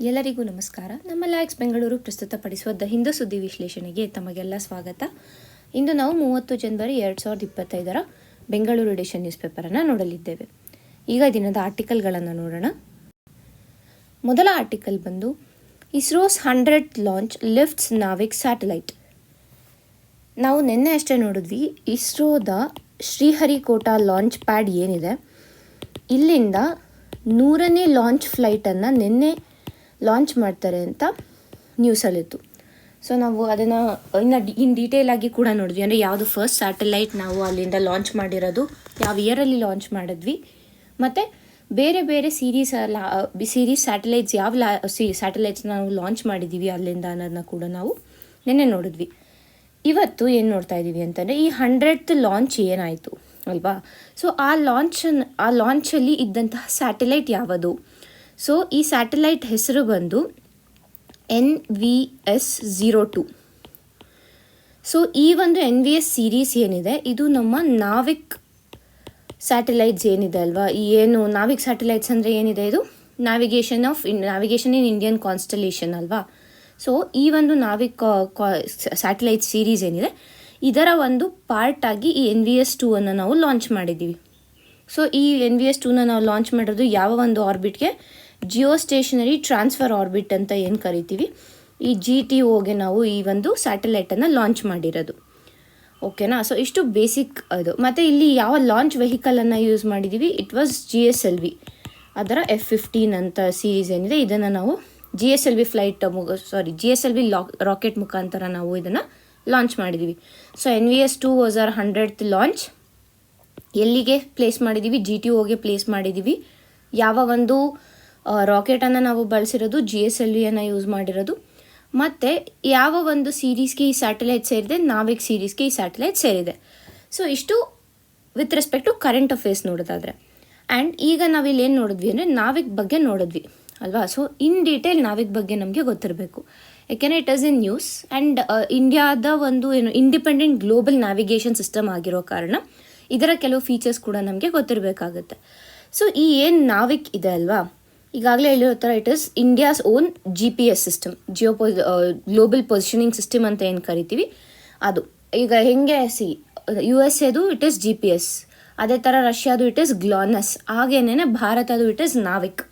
ಎಲ್ಲರಿಗೂ ನಮಸ್ಕಾರ. ನಮ್ಮ ಲ್ಯಾಕ್ಸ್ ಬೆಂಗಳೂರು ಪ್ರಸ್ತುತಪಡಿಸುವ ದ ಹಿಂದೂ ಸುದ್ದಿ ವಿಶ್ಲೇಷಣೆಗೆ ತಮಗೆಲ್ಲ ಸ್ವಾಗತ. ಇಂದು ನಾವು 30 ಜನವರಿ 2025 ಬೆಂಗಳೂರು ಎಡಿಷನ್ ನ್ಯೂಸ್ ಪೇಪರನ್ನು ನೋಡಲಿದ್ದೇವೆ. ಈಗ ದಿನದ ಆರ್ಟಿಕಲ್ಗಳನ್ನು ನೋಡೋಣ. ಮೊದಲ ಆರ್ಟಿಕಲ್ ಬಂದು ಇಸ್ರೋಸ್ 100th launch lifts NavIC satellite. ನಾವು ನಿನ್ನೆ ಅಷ್ಟೇ ನೋಡಿದ್ವಿ ಇಸ್ರೋದ ಶ್ರೀಹರಿಕೋಟಾ ಲಾಂಚ್ ಪ್ಯಾಡ್ ಏನಿದೆ, ಇಲ್ಲಿಂದ 100ನೇ ಲಾಂಚ್ ಫ್ಲೈಟನ್ನು ನಿನ್ನೆ ಲಾಂಚ್ ಮಾಡ್ತಾರೆ ಅಂತ ನ್ಯೂಸಲ್ಲಿತ್ತು. ಸೊ ನಾವು ಅದನ್ನು ಇನ್ನು ಡೀಟೇಲ್ ಆಗಿ ಕೂಡ ನೋಡಿದ್ವಿ. ಅಂದರೆ ಯಾವುದು ಫಸ್ಟ್ ಸ್ಯಾಟಲೈಟ್ ನಾವು ಅಲ್ಲಿಂದ ಲಾಂಚ್ ಮಾಡಿರೋದು, ಯಾವ ಇಯರಲ್ಲಿ ಲಾಂಚ್ ಮಾಡಿದ್ವಿ, ಮತ್ತು ಬೇರೆ ಬೇರೆ ಸೀರೀಸ್ ಸ್ಯಾಟಲೈಟ್ಸ್ ಸ್ಯಾಟಲೈಟ್ಸ್ ನಾವು ಲಾಂಚ್ ಮಾಡಿದ್ದೀವಿ ಅಲ್ಲಿಂದ ಅನ್ನೋದನ್ನ ಕೂಡ ನಾವು ನಿನ್ನೆ ನೋಡಿದ್ವಿ. ಇವತ್ತು ಏನು ನೋಡ್ತಾ ಇದ್ದೀವಿ ಅಂತಂದರೆ ಈ 100th ಲಾಂಚ್ ಏನಾಯಿತು ಅಲ್ವಾ. ಸೊ ಆ ಲಾಂಚಲ್ಲಿ ಇದ್ದಂತಹ ಸ್ಯಾಟಲೈಟ್ ಯಾವುದು? ಸೊ ಈ ಸ್ಯಾಟಲೈಟ್ ಹೆಸರು ಬಂದು NVS-02. ಸೊ ಈ ಒಂದು NVS ಸೀರೀಸ್ ಏನಿದೆ, ಇದು ನಮ್ಮ ನಾವಿಕ್ ಸ್ಯಾಟಲೈಟ್ಸ್ ಏನಿದೆ ಅಲ್ವಾ. ಈ ಏನು ನಾವಿಕ್ ಸ್ಯಾಟಲೈಟ್ಸ್ ಅಂದರೆ ಏನಿದೆ, ಇದು ನ್ಯಾವಿಗೇಷನ್ ಇನ್ ಇಂಡಿಯನ್ ಕಾನ್ಸ್ಟಲೇಷನ್ ಅಲ್ವಾ. ಸೊ ಈ ಒಂದು ನಾವಿಕ್ ಸ್ಯಾಟಲೈಟ್ ಸೀರೀಸ್ ಏನಿದೆ, ಇದರ ಒಂದು ಪಾರ್ಟಾಗಿ ಈ NVS-2 ಅನ್ನು ನಾವು ಲಾಂಚ್ ಮಾಡಿದ್ದೀವಿ. ಸೊ ಈ NVS-2ನ ನಾವು ಲಾಂಚ್ ಮಾಡಿರೋದು ಯಾವ ಒಂದು ಆರ್ಬಿಟ್ಗೆ, ಜಿಯೋ ಸ್ಟೇಷನರಿ ಟ್ರಾನ್ಸ್ಫರ್ ಆರ್ಬಿಟ್ ಅಂತ ಏನು ಕರಿತೀವಿ, ಈ GTOಗೆ ನಾವು ಈ ಒಂದು ಸ್ಯಾಟಲೈಟನ್ನು ಲಾಂಚ್ ಮಾಡಿರೋದು. ಓಕೆನಾ. ಸೊ ಇಷ್ಟು ಬೇಸಿಕ್ ಅದು. ಮತ್ತು ಇಲ್ಲಿ ಯಾವ ಲಾಂಚ್ ವೆಹಿಕಲನ್ನು ಯೂಸ್ ಮಾಡಿದ್ದೀವಿ, ಇಟ್ ವಾಸ್ GSLV, ಅದರ F-15 ಅಂತ ಸೀರೀಸ್ ಏನಿದೆ, ಇದನ್ನು ನಾವು GSLV GSLV ರಾಕೆಟ್ ಮುಖಾಂತರ ನಾವು ಇದನ್ನು ಲಾಂಚ್ ಮಾಡಿದ್ದೀವಿ. So NVS-2 was our 100th launch. ಎಲ್ಲಿಗೆ ಪ್ಲೇಸ್ ಮಾಡಿದ್ದೀವಿ, GTOಗೆ ಪ್ಲೇಸ್ ಮಾಡಿದ್ದೀವಿ. ಯಾವ ಒಂದು ರಾಕೆಟನ್ನು ನಾವು ಬಳಸಿರೋದು, GSLVಯನ್ನು ಯೂಸ್ ಮಾಡಿರೋದು. ಮತ್ತು ಯಾವ ಒಂದು ಸೀರೀಸ್ಗೆ ಈ ಸ್ಯಾಟಲೈಟ್ ಸೇರಿದೆ, ನಾವಿಕ್ ಸೀರೀಸ್ಗೆ ಈ ಸ್ಯಾಟಲೈಟ್ ಸೇರಿದೆ. ಸೊ ಇಷ್ಟು with respect to current affairs ನೋಡೋದಾದರೆ. ಆ್ಯಂಡ್ ಈಗ ನಾವಿಲ್ಲಿ ಏನು ನೋಡಿದ್ವಿ ಅಂದರೆ ನಾವಿಕ್ ಬಗ್ಗೆ ನೋಡಿದ್ವಿ ಅಲ್ವಾ. ಸೊ ಇನ್ ಡೀಟೇಲ್ ನಾವಿಕ್ ಬಗ್ಗೆ ನಮಗೆ ಗೊತ್ತಿರಬೇಕು, ಯಾಕೆಂದರೆ it is in news. And ಇಂಡಿಯಾದ ಒಂದು ಇಂಡಿಪೆಂಡೆಂಟ್ ಗ್ಲೋಬಲ್ ನ್ಯಾವಿಗೇಷನ್ ಸಿಸ್ಟಮ್ ಆಗಿರೋ ಕಾರಣ ಇದರ ಕೆಲವು ಫೀಚರ್ಸ್ ಕೂಡ ನಮಗೆ ಗೊತ್ತಿರಬೇಕಾಗುತ್ತೆ. ಸೊ ಈ ಏನು ನಾವಿಕ್ ಇದೆ ಅಲ್ವಾ, ಈಗಾಗಲೇ ಹೇಳಿರೋ ಥರ it is India's own GPS system, global positioning system ಅಂತ ಏನು ಕರಿತೀವಿ ಅದು. ಈಗ ಹೆಂಗೆ USA ಇಟ್ ಈಸ್ GPS, ಅದೇ ಥರ ರಷ್ಯಾದು ಇಟ್ ಈಸ್ ಗ್ಲಾನಸ್, ಹಾಗೇನೇ ಭಾರತದು ಇಟ್ ಈಸ್ ನಾವಿಕ್.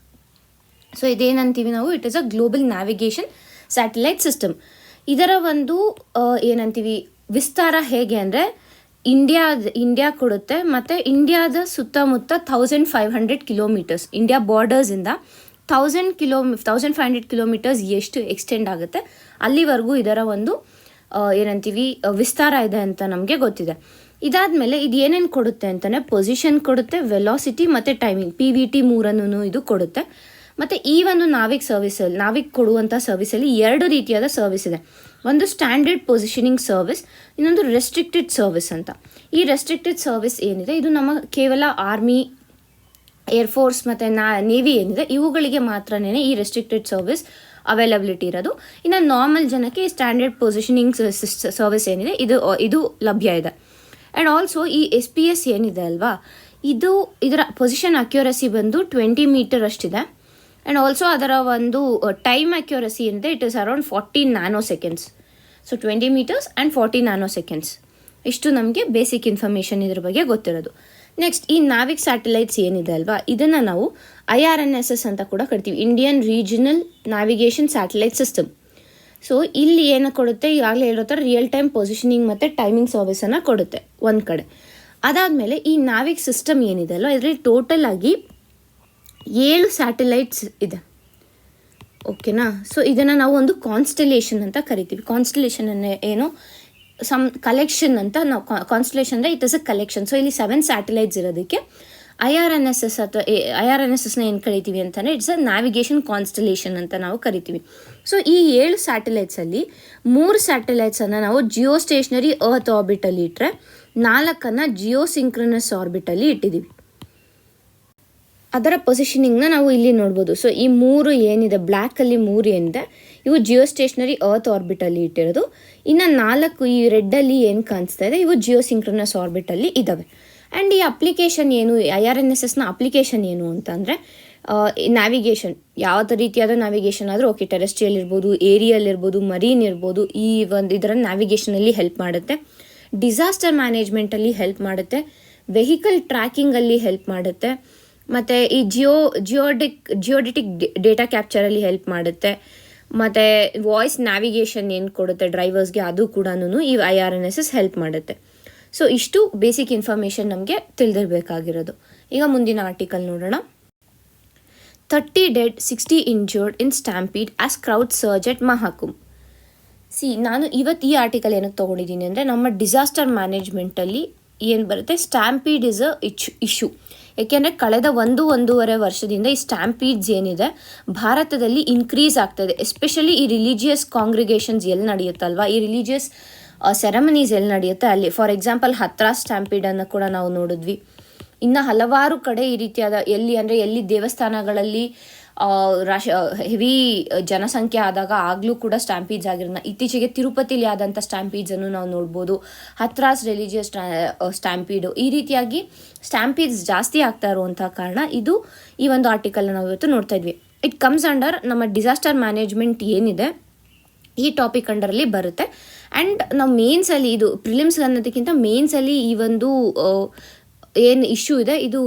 ಸೊ ಇದೇನಂತೀವಿ ನಾವು, it is a global navigation satellite system. ಇದರ ಒಂದು ಏನಂತೀವಿ ವಿಸ್ತಾರ ಹೇಗೆ ಅಂದರೆ, ಇಂಡಿಯಾ ಕೊಡುತ್ತೆ, ಮತ್ತು ಇಂಡಿಯಾದ ಸುತ್ತಮುತ್ತ 1500 ಕಿಲೋಮೀಟರ್ಸ್, ಇಂಡಿಯಾ ಬಾರ್ಡರ್ಸಿಂದ 1500 ಕಿಲೋಮೀಟರ್ಸ್ ಎಷ್ಟು ಎಕ್ಸ್ಟೆಂಡ್ ಆಗುತ್ತೆ ಅಲ್ಲಿವರೆಗೂ ಇದರ ಒಂದು ಏನಂತೀವಿ ವಿಸ್ತಾರ ಇದೆ ಅಂತ ನಮಗೆ ಗೊತ್ತಿದೆ. ಇದಾದಮೇಲೆ ಇದು ಏನೇನು ಕೊಡುತ್ತೆ ಅಂತಲೇ ಪೊಸಿಷನ್ ಕೊಡುತ್ತೆ, ವೆಲಾಸಿಟಿ ಮತ್ತು ಟೈಮಿಂಗ್, PVT 3 ಇದು ಕೊಡುತ್ತೆ. ಮತ್ತು ಈ ಒಂದು ನಾವಿಕ್ ಕೊಡುವಂಥ ಸರ್ವಿಸಲ್ಲಿ 2 ರೀತಿಯಾದ ಸರ್ವಿಸ್ ಇದೆ. ಒಂದು ಸ್ಟ್ಯಾಂಡರ್ಡ್ ಪೊಸಿಷನಿಂಗ್ ಸರ್ವಿಸ್, ಇನ್ನೊಂದು ರೆಸ್ಟ್ರಿಕ್ಟೆಡ್ ಸರ್ವಿಸ್ ಅಂತ. ಈ ರೆಸ್ಟ್ರಿಕ್ಟೆಡ್ ಸರ್ವಿಸ್ ಏನಿದೆ, ಇದು ನಮ್ಮ ಕೇವಲ ಆರ್ಮಿ, ಏರ್ಫೋರ್ಸ್ ಮತ್ತು ನೇವಿ ಏನಿದೆ ಇವುಗಳಿಗೆ ಮಾತ್ರನೇ ಈ ರೆಸ್ಟ್ರಿಕ್ಟೆಡ್ ಸರ್ವಿಸ್ ಅವೈಲಬಿಲಿಟಿ ಇರೋದು. ಇನ್ನು ನಾರ್ಮಲ್ ಜನಕ್ಕೆ ಈ ಸ್ಟ್ಯಾಂಡರ್ಡ್ ಪೊಸಿಷನಿಂಗ್ ಸರ್ವಿಸ್ ಏನಿದೆ ಇದು ಲಭ್ಯ ಇದೆ. ಆ್ಯಂಡ್ ಆಲ್ಸೋ ಈ SPS ಏನಿದೆ ಅಲ್ವಾ, ಇದರ ಪೊಸಿಷನ್ ಅಕ್ಯುರಸಿ ಬಂದು 20 ಮೀಟರ್ ಅಷ್ಟಿದೆ. ಆ್ಯಂಡ್ ಆಲ್ಸೋ ಅದರ ಒಂದು ಟೈಮ್ ಅಕ್ಯುರಸಿ ಏನಿದೆ, it is around 40 nanoseconds. So 20 meters and 40 nanoseconds, ಇಷ್ಟು ನಮಗೆ ಬೇಸಿಕ್ ಇನ್ಫಾರ್ಮೇಷನ್ ಇದ್ರ ಬಗ್ಗೆ ಗೊತ್ತಿರೋದು. ನೆಕ್ಸ್ಟ್ ಈ ನಾವಿಕ್ ಸ್ಯಾಟಲೈಟ್ಸ್ ಏನಿದೆ ಅಲ್ವಾ, ಇದನ್ನು ನಾವು IRNSS ಅಂತ ಕೂಡ ಕರಿತೀವಿ, Indian regional navigation satellite system. So ಇಲ್ಲಿ ಏನು ಕೊಡುತ್ತೆ, ಈಗಾಗಲೇ ಹೇಳೋ ಥರ ರಿಯಲ್ ಟೈಮ್ ಪೊಸಿಷನಿಂಗ್ ಮತ್ತು ಟೈಮಿಂಗ್ ಸರ್ವಿಸನ್ನು ಕೊಡುತ್ತೆ ಒಂದು ಕಡೆ. ಅದಾದಮೇಲೆ ಈ ನಾವಿಕ್ ಸಿಸ್ಟಮ್ ಏನಿದೆ ಅಲ್ವಾ, ಇದರಲ್ಲಿ ಟೋಟಲ್ ಆಗಿ 7 ಸ್ಯಾಟಲೈಟ್ಸ್ ಇದೆ. ಓಕೆನಾ. ಸೊ ಇದನ್ನು ನಾವು ಒಂದು ಕಾನ್ಸ್ಟಲೇಷನ್ ಅಂತ ಕರಿತೀವಿ. ಕಾನ್ಸ್ಟಲೇಷನ್ ಏನು ಕಲೆಕ್ಷನ್ ಅಂತ ನಾವು, ಕಾನ್ಸ್ಟಲೇಷನ್ ಅಂದರೆ it is a collection. So ಇಲ್ಲಿ 7 ಸ್ಯಾಟಲೈಟ್ಸ್ ಇರೋದಕ್ಕೆ IRNSSನ ಏನು ಕರಿತೀವಿ ಅಂತಂದರೆ ಇಟ್ಸ್ ಅ ನ್ಯಾವಿಗೇಷನ್ ಕಾನ್ಸ್ಟಲೇಷನ್ ಅಂತ ನಾವು ಕರಿತೀವಿ. ಸೊ ಈ 7 ಸ್ಯಾಟಲೈಟ್ಸಲ್ಲಿ 3 ಸ್ಯಾಟಲೈಟ್ಸನ್ನು ನಾವು ಜಿಯೋ ಸ್ಟೇಷನರಿ ಅರ್ತ್ ಆರ್ಬಿಟಲ್ಲಿ ಇಟ್ಟರೆ 4 ಜಿಯೋ ಸಿಂಕ್ರನಸ್ ಆರ್ಬಿಟಲ್ಲಿ ಇಟ್ಟಿದ್ದೀವಿ. ಅದರ ಪೊಸಿಷನಿಂಗ್ನ ನಾವು ಇಲ್ಲಿ ನೋಡ್ಬೋದು. ಸೊ ಈ 3 ಏನಿದೆ, ಬ್ಲ್ಯಾಕಲ್ಲಿ 3 ಏನಿದೆ, ಇವು ಜಿಯೋ ಸ್ಟೇಷನರಿ ಅರ್ತ್ ಆರ್ಬಿಟಲ್ಲಿ ಇಟ್ಟಿರೋದು. ಇನ್ನು 4 ಈ ರೆಡ್ಡಲ್ಲಿ ಏನು ಕಾಣಿಸ್ತಾ ಇದೆ, ಇವು ಜಿಯೋ ಸಿಂಕ್ರನಸ್ ಆರ್ಬಿಟಲ್ಲಿ ಇದ್ದಾವೆ. ಆ್ಯಂಡ್ ಈ ಅಪ್ಲಿಕೇಶನ್ ಏನು, IRNSSನ ಅಪ್ಲಿಕೇಶನ್ ಏನು ಅಂತಂದರೆ ನ್ಯಾವಿಗೇಷನ್, ಯಾವ ರೀತಿಯಾದ ನ್ಯಾವಿಗೇಷನ್ ಆದರೂ ಓಕೆ, ಟೆರೆಸ್ಟ್ರಿಯಲ್ ಇರ್ಬೋದು, ಏರಿಯಲ್ ಇರ್ಬೋದು, ಮರೀನ್ ಇರ್ಬೋದು, ಈ ಒಂದು ಇದರ ನ್ಯಾವಿಗೇಷನಲ್ಲಿ ಹೆಲ್ಪ್ ಮಾಡುತ್ತೆ. ಡಿಸಾಸ್ಟರ್ ಮ್ಯಾನೇಜ್ಮೆಂಟಲ್ಲಿ ಹೆಲ್ಪ್ ಮಾಡುತ್ತೆ. ವೆಹಿಕಲ್ ಟ್ರ್ಯಾಕಿಂಗಲ್ಲಿ ಹೆಲ್ಪ್ ಮಾಡುತ್ತೆ. ಮತ್ತು ಈ ಜಿಯೋಡೆಟಿಕ್ ಡೇಟಾ ಕ್ಯಾಪ್ಚರಲ್ಲಿ ಹೆಲ್ಪ್ ಮಾಡುತ್ತೆ. ಮತ್ತು ವಾಯ್ಸ್ ನ್ಯಾವಿಗೇಷನ್ ಏನು ಕೊಡುತ್ತೆ ಡ್ರೈವರ್ಸ್ಗೆ, ಅದು ಕೂಡ ಈ IRNSS ಹೆಲ್ಪ್ ಮಾಡುತ್ತೆ. ಸೊ ಇಷ್ಟು ಬೇಸಿಕ್ ಇನ್ಫಾರ್ಮೇಷನ್ ನಮಗೆ ತಿಳಿದಿರಬೇಕಾಗಿರೋದು. ಈಗ ಮುಂದಿನ ಆರ್ಟಿಕಲ್ ನೋಡೋಣ. 30 dead, 60 injured in stampede as crowd surge at Mahakumbh. ನಾನು ಇವತ್ತು ಈ ಆರ್ಟಿಕಲ್ ಏನಕ್ಕೆ ತೊಗೊಂಡಿದ್ದೀನಿ ಅಂದರೆ, ನಮ್ಮ ಡಿಸಾಸ್ಟರ್ ಮ್ಯಾನೇಜ್ಮೆಂಟಲ್ಲಿ ಏನು ಬರುತ್ತೆ, ಸ್ಟ್ಯಾಂಪೀಡ್ ಇಸ್ ಅ ಇಶ್ಯೂ. ಏಕೆಂದರೆ ಕಳೆದ 1-1.5 ವರ್ಷದಿಂದ ಈ ಸ್ಟ್ಯಾಂಪೀಡ್ಸ್ ಏನಿದೆ ಭಾರತದಲ್ಲಿ ಇನ್ಕ್ರೀಸ್ ಆಗ್ತಾಯಿದೆ. ಎಸ್ಪೆಷಲಿ ಈ ರಿಲಿಜಿಯಸ್ ಕಾಂಗ್ರಿಗೇಷನ್ಸ್ ಎಲ್ಲಿ ನಡೆಯುತ್ತಲ್ವ, ಈ ರಿಲಿಜಿಯಸ್ ಸೆರೆಮನೀಸ್ ಎಲ್ಲಿ ನಡೆಯುತ್ತೆ ಅಲ್ಲಿ. ಫಾರ್ ಎಕ್ಸಾಂಪಲ್ ಹತ್ರಾಸ್ ಸ್ಟ್ಯಾಂಪೀಡನ್ನು ಕೂಡ ನಾವು ನೋಡಿದ್ವಿ. ಇನ್ನು ಹಲವಾರು ಕಡೆ ಈ ರೀತಿಯಾದ ಎಲ್ಲಿ ದೇವಸ್ಥಾನಗಳಲ್ಲಿ ಹೆವಿ ಜನಸಂಖ್ಯೆ ಆದಾಗ ಆಗಲೂ ಕೂಡ ಸ್ಟ್ಯಾಂಪೀಡ್ಸ್ ಆಗಿರೋಣ. ಇತ್ತೀಚೆಗೆ ತಿರುಪತಿಲಿ ಆದಂಥ ಸ್ಟ್ಯಾಂಪೀಡ್ಸನ್ನು ನಾವು ನೋಡ್ಬೋದು. ಹತ್ರಾಸ್ ರಿಲಿಜಿಯಸ್ ಸ್ಟ್ಯಾಂಪೀಡು, ಈ ರೀತಿಯಾಗಿ ಸ್ಟ್ಯಾಂಪೀಡ್ಸ್ ಜಾಸ್ತಿ ಆಗ್ತಾ ಇರುವಂಥ ಕಾರಣ ಇದು ಈ ಒಂದು ಆರ್ಟಿಕಲ್ನ ನಾವು ಇವತ್ತು ನೋಡ್ತಾ ಇದ್ವಿ. ಇಟ್ ಕಮ್ಸ್ ಅಂಡರ್ ನಮ್ಮ ಡಿಸಾಸ್ಟರ್ ಮ್ಯಾನೇಜ್ಮೆಂಟ್ ಏನಿದೆ ಈ ಟಾಪಿಕ್ ಅಂಡರಲ್ಲಿ ಬರುತ್ತೆ. ಆ್ಯಂಡ್ ನಾವು ಮೇನ್ಸಲ್ಲಿ ಇದು ಪ್ರಿಲಿಮ್ಸ್ ಅನ್ನೋದಕ್ಕಿಂತ ಮೇನ್ಸಲ್ಲಿ ಈ ಒಂದು ಏನು ಇಶ್ಯೂ ಇದೆ ಇದು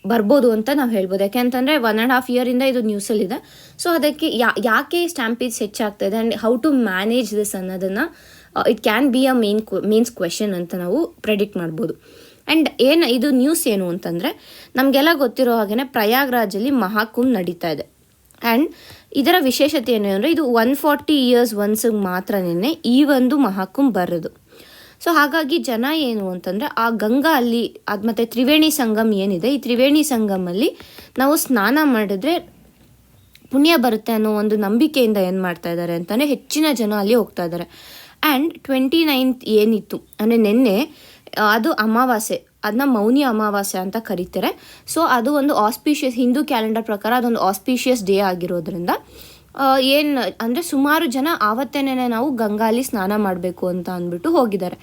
ಬರ್ಬೋದು ಅಂತ ನಾವು ಹೇಳ್ಬೋದು. ಯಾಕೆಂತಂದರೆ 1.5 ಇಯರಿಂದ ಇದು ನ್ಯೂಸಲ್ಲಿದೆ. ಸೊ ಅದಕ್ಕೆ ಯಾಕೆ ಸ್ಟ್ಯಾಂಪೀಡ್ಸ್ ಹೆಚ್ಚಾಗ್ತಾಯಿದೆ and how to manage this ಅನ್ನೋದನ್ನು it can be a mains question ಅಂತ ನಾವು ಪ್ರೆಡಿಕ್ಟ್ ಮಾಡ್ಬೋದು. ಆ್ಯಂಡ್ ಇದು ನ್ಯೂಸ್ ಏನು ಅಂತಂದರೆ, ನಮಗೆಲ್ಲ ಗೊತ್ತಿರೋ ಹಾಗೆ ಪ್ರಯಾಗ್ರಾಜಲ್ಲಿ ಮಹಾಕುಂಭ್ ನಡೀತಾ ಇದೆ. ಆ್ಯಂಡ್ ಇದರ ವಿಶೇಷತೆ ಏನು ಅಂದರೆ, ಇದು 140 years ಒನ್ಸಿಗೆ ಮಾತ್ರನೇ ಈ ಒಂದು ಮಹಾಕುಂಭ್ ಬರೋದು. ಸೊ ಹಾಗಾಗಿ ಜನ ಏನು ಅಂತಂದರೆ ಆ ಗಂಗಾ ಅಲ್ಲಿ ಅದು ಮತ್ತು ತ್ರಿವೇಣಿ ಸಂಗಮ್ ಏನಿದೆ, ಈ ತ್ರಿವೇಣಿ ಸಂಗಮಲ್ಲಿ ನಾವು ಸ್ನಾನ ಮಾಡಿದ್ರೆ ಪುಣ್ಯ ಬರುತ್ತೆ ಅನ್ನೋ ಒಂದು ನಂಬಿಕೆಯಿಂದ ಏನು ಮಾಡ್ತಾ ಇದ್ದಾರೆ ಅಂತಲೇ ಹೆಚ್ಚಿನ ಜನ ಅಲ್ಲಿ ಹೋಗ್ತಾ ಇದ್ದಾರೆ. ಆ್ಯಂಡ್ 29th ಏನಿತ್ತು ಅಂದರೆ ನಿನ್ನೆ, ಅದು ಅಮಾವಾಸ್ಯೆ, ಅದನ್ನ ಮೌನಿ ಅಮಾವಾಸ್ಯೆ ಅಂತ ಕರೀತಾರೆ. ಸೊ ಅದು ಒಂದು ಆಸ್ಪಿಷಿಯಸ್, ಹಿಂದೂ ಕ್ಯಾಲೆಂಡರ್ ಪ್ರಕಾರ ಅದೊಂದು ಆಸ್ಪಿಷಿಯಸ್ ಡೇ ಆಗಿರೋದ್ರಿಂದ ಏನು ಅಂದರೆ ಸುಮಾರು ಜನ ಆವತ್ತೇನೆ ನಾವು ಗಂಗಾಲಿ ಸ್ನಾನ ಮಾಡಬೇಕು ಅಂತ ಅಂದ್ಬಿಟ್ಟು ಹೋಗಿದ್ದಾರೆ.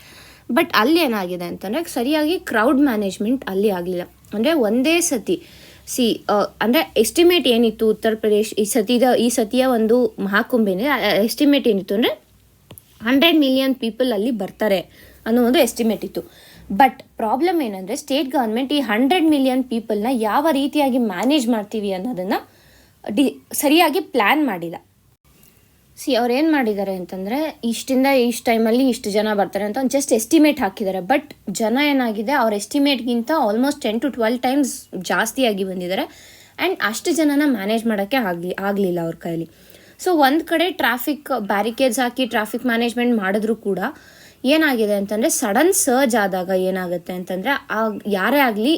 ಬಟ್ ಅಲ್ಲಿ ಏನಾಗಿದೆ ಅಂತಂದರೆ ಸರಿಯಾಗಿ ಕ್ರೌಡ್ ಮ್ಯಾನೇಜ್ಮೆಂಟ್ ಅಲ್ಲಿ ಆಗಲಿಲ್ಲ. ಅಂದರೆ ಒಂದೇ ಸತಿ ಅಂದರೆ ಎಸ್ಟಿಮೇಟ್ ಏನಿತ್ತು ಉತ್ತರ ಪ್ರದೇಶ್ ಈ ಸತಿಯ ಒಂದು ಮಹಾಕುಂಭ ಏನಿದೆ, ಎಸ್ಟಿಮೇಟ್ ಏನಿತ್ತು ಅಂದರೆ 100 million ಪೀಪಲ್ ಅಲ್ಲಿ ಬರ್ತಾರೆ ಅನ್ನೋ ಒಂದು ಎಸ್ಟಿಮೇಟ್ ಇತ್ತು. ಬಟ್ ಪ್ರಾಬ್ಲಮ್ ಏನಂದರೆ ಸ್ಟೇಟ್ ಗೌರ್ಮೆಂಟ್ ಈ 100 million ಪೀಪಲ್ನ ಯಾವ ರೀತಿಯಾಗಿ ಮ್ಯಾನೇಜ್ ಮಾಡ್ತೀವಿ ಅನ್ನೋದನ್ನು ಸರಿಯಾಗಿ ಪ್ಲ್ಯಾನ್ ಮಾಡಿಲ್ಲ. ಅವ್ರು ಏನು ಮಾಡಿದ್ದಾರೆ ಅಂತಂದರೆ, ಇಷ್ಟಿಂದ ಇಷ್ಟು ಟೈಮಲ್ಲಿ ಇಷ್ಟು ಜನ ಬರ್ತಾರೆ ಅಂತ ಒಂದು ಜಸ್ಟ್ ಎಸ್ಟಿಮೇಟ್ ಹಾಕಿದ್ದಾರೆ. ಬಟ್ ಜನ ಏನಾಗಿದೆ ಅವ್ರ ಎಸ್ಟಿಮೇಟ್ಗಿಂತ ಆಲ್ಮೋಸ್ಟ್ 10 to 12 times ಜಾಸ್ತಿಯಾಗಿ ಬಂದಿದ್ದಾರೆ. ಆ್ಯಂಡ್ ಅಷ್ಟು ಜನನ ಮ್ಯಾನೇಜ್ ಮಾಡೋಕ್ಕೆ ಆಗಲಿಲ್ಲ ಅವ್ರ ಕೈಲಿ. ಸೊ ಒಂದು ಕಡೆ ಟ್ರಾಫಿಕ್ ಬ್ಯಾರಿಕೇಡ್ಸ್ ಹಾಕಿ ಟ್ರಾಫಿಕ್ ಮ್ಯಾನೇಜ್ಮೆಂಟ್ ಮಾಡಿದ್ರೂ ಕೂಡ ಏನಾಗಿದೆ ಅಂತಂದರೆ, ಸಡನ್ ಸರ್ಜ್ ಆದಾಗ ಏನಾಗುತ್ತೆ ಅಂತಂದರೆ ಯಾರೇ ಆಗಲಿ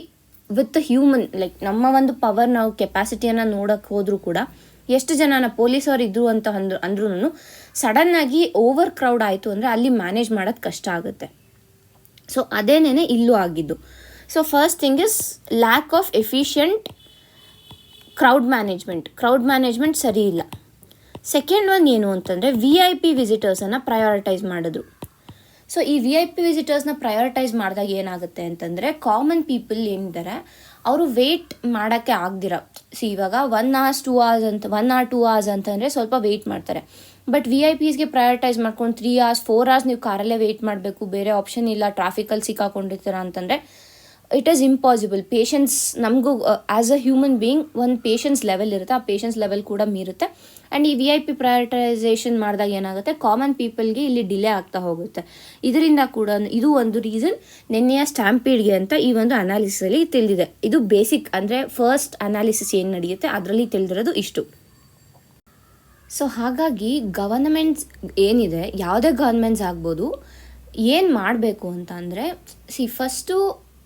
ವಿತ್ ಹ್ಯೂಮನ್ ಲೈಕ್ ನಮ್ಮ ಒಂದು ಪವರ್ ನಾವು ಕೆಪಾಸಿಟಿಯನ್ನು ನೋಡೋಕ್ಕೆ ಹೋದರೂ ಕೂಡ ಎಷ್ಟು ಜನ ಪೊಲೀಸವ್ರು ಇದ್ರು ಅಂತ ಅಂದ್ರೂ ಸಡನ್ನಾಗಿ ಓವರ್ ಕ್ರೌಡ್ ಆಯಿತು ಅಂದರೆ ಅಲ್ಲಿ ಮ್ಯಾನೇಜ್ ಮಾಡೋದು ಕಷ್ಟ ಆಗುತ್ತೆ. ಸೊ ಅದೇನೇ ಇಲ್ಲೂ ಆಗಿದ್ದು. So first thing is lack of efficient crowd management ಸರಿ ಇಲ್ಲ. ಸೆಕೆಂಡ್ ಒನ್ ಏನು ಅಂತಂದರೆ VIP ವಿಸಿಟರ್ಸನ್ನು ಪ್ರಯಾರಿಟೈಸ್ ಮಾಡಿದ್ರು. ಸೊ ಈ VIP ವಿಸಿಟರ್ಸ್ನ ಪ್ರಯಾರಿಟೈಸ್ ಮಾಡಿದಾಗ ಏನಾಗುತ್ತೆ ಅಂತಂದರೆ, ಕಾಮನ್ ಪೀಪಲ್ ಏನಿದ್ದಾರೆ ಅವರು ವೆಯ್ಟ್ ಮಾಡೋಕ್ಕೆ ಆಗ್ದಿರ, ಇವಾಗ 1 hour 2 hours ಅಂತ 1 hour 2 hours ಅಂತಂದರೆ ಸ್ವಲ್ಪ ವೆಯ್ಟ್ ಮಾಡ್ತಾರೆ. ಬಟ್ VIPಸ್ಗೆ ಪ್ರಯಾರಿಟೈಸ್ ಮಾಡ್ಕೊಂಡು 3 hours 4 hours ನೀವು ಕಾರಲ್ಲೇ ವೆಯ್ಟ್ ಮಾಡಬೇಕು, ಬೇರೆ ಆಪ್ಷನ್ ಇಲ್ಲ, ಟ್ರಾಫಿಕಲ್ಲಿ ಸಿಕ್ಕಾಕೊಂಡಿರ್ತೀರ ಅಂತಂದರೆ ಇಟ್ ಈಸ್ ಇಂಪಾಸಿಬಲ್. ಪೇಷನ್ಸ್ ನಮಗೂ ಆ್ಯಸ್ ಅ ಹ್ಯೂಮನ್ ಬೀಯಿಂಗ್ ಒಂದು ಪೇಷನ್ಸ್ ಲೆವೆಲ್ ಇರುತ್ತೆ, ಆ ಪೇಷನ್ಸ್ ಲೆವೆಲ್ ಕೂಡ ಮೀರುತ್ತೆ. ಆ್ಯಂಡ್ ಈ VIP ಪ್ರಯಾರಿಟೈಸೇಷನ್ ಮಾಡಿದಾಗ ಏನಾಗುತ್ತೆ, ಕಾಮನ್ ಪೀಪಲ್ಗೆ ಇಲ್ಲಿ ಡಿಲೇ ಆಗ್ತಾ ಹೋಗುತ್ತೆ. ಇದರಿಂದ ಕೂಡ ಇದು ಒಂದು ರೀಸನ್ ನಿನ್ನೆಯ ಸ್ಟ್ಯಾಂಪೀಡ್ಗೆ ಅಂತ ಈ ಒಂದು ಅನಾಲಿಸಿಸಲ್ಲಿ ತಿಳಿದಿದೆ. ಇದು ಬೇಸಿಕ್ ಅಂದರೆ ಫಸ್ಟ್ ಅನಾಲಿಸಿಸ್ ಏನು ನಡೆಯುತ್ತೆ ಅದರಲ್ಲಿ ತಿಳಿದಿರೋದು ಇಷ್ಟು. ಸೊ ಹಾಗಾಗಿ ಗವರ್ನಮೆಂಟ್ಸ್ ಏನಿದೆ, ಯಾವುದೇ ಗವರ್ಮೆಂಟ್ಸ್ ಆಗ್ಬೋದು, ಏನು ಮಾಡಬೇಕು ಅಂತ ಅಂದರೆ, ಫಸ್ಟು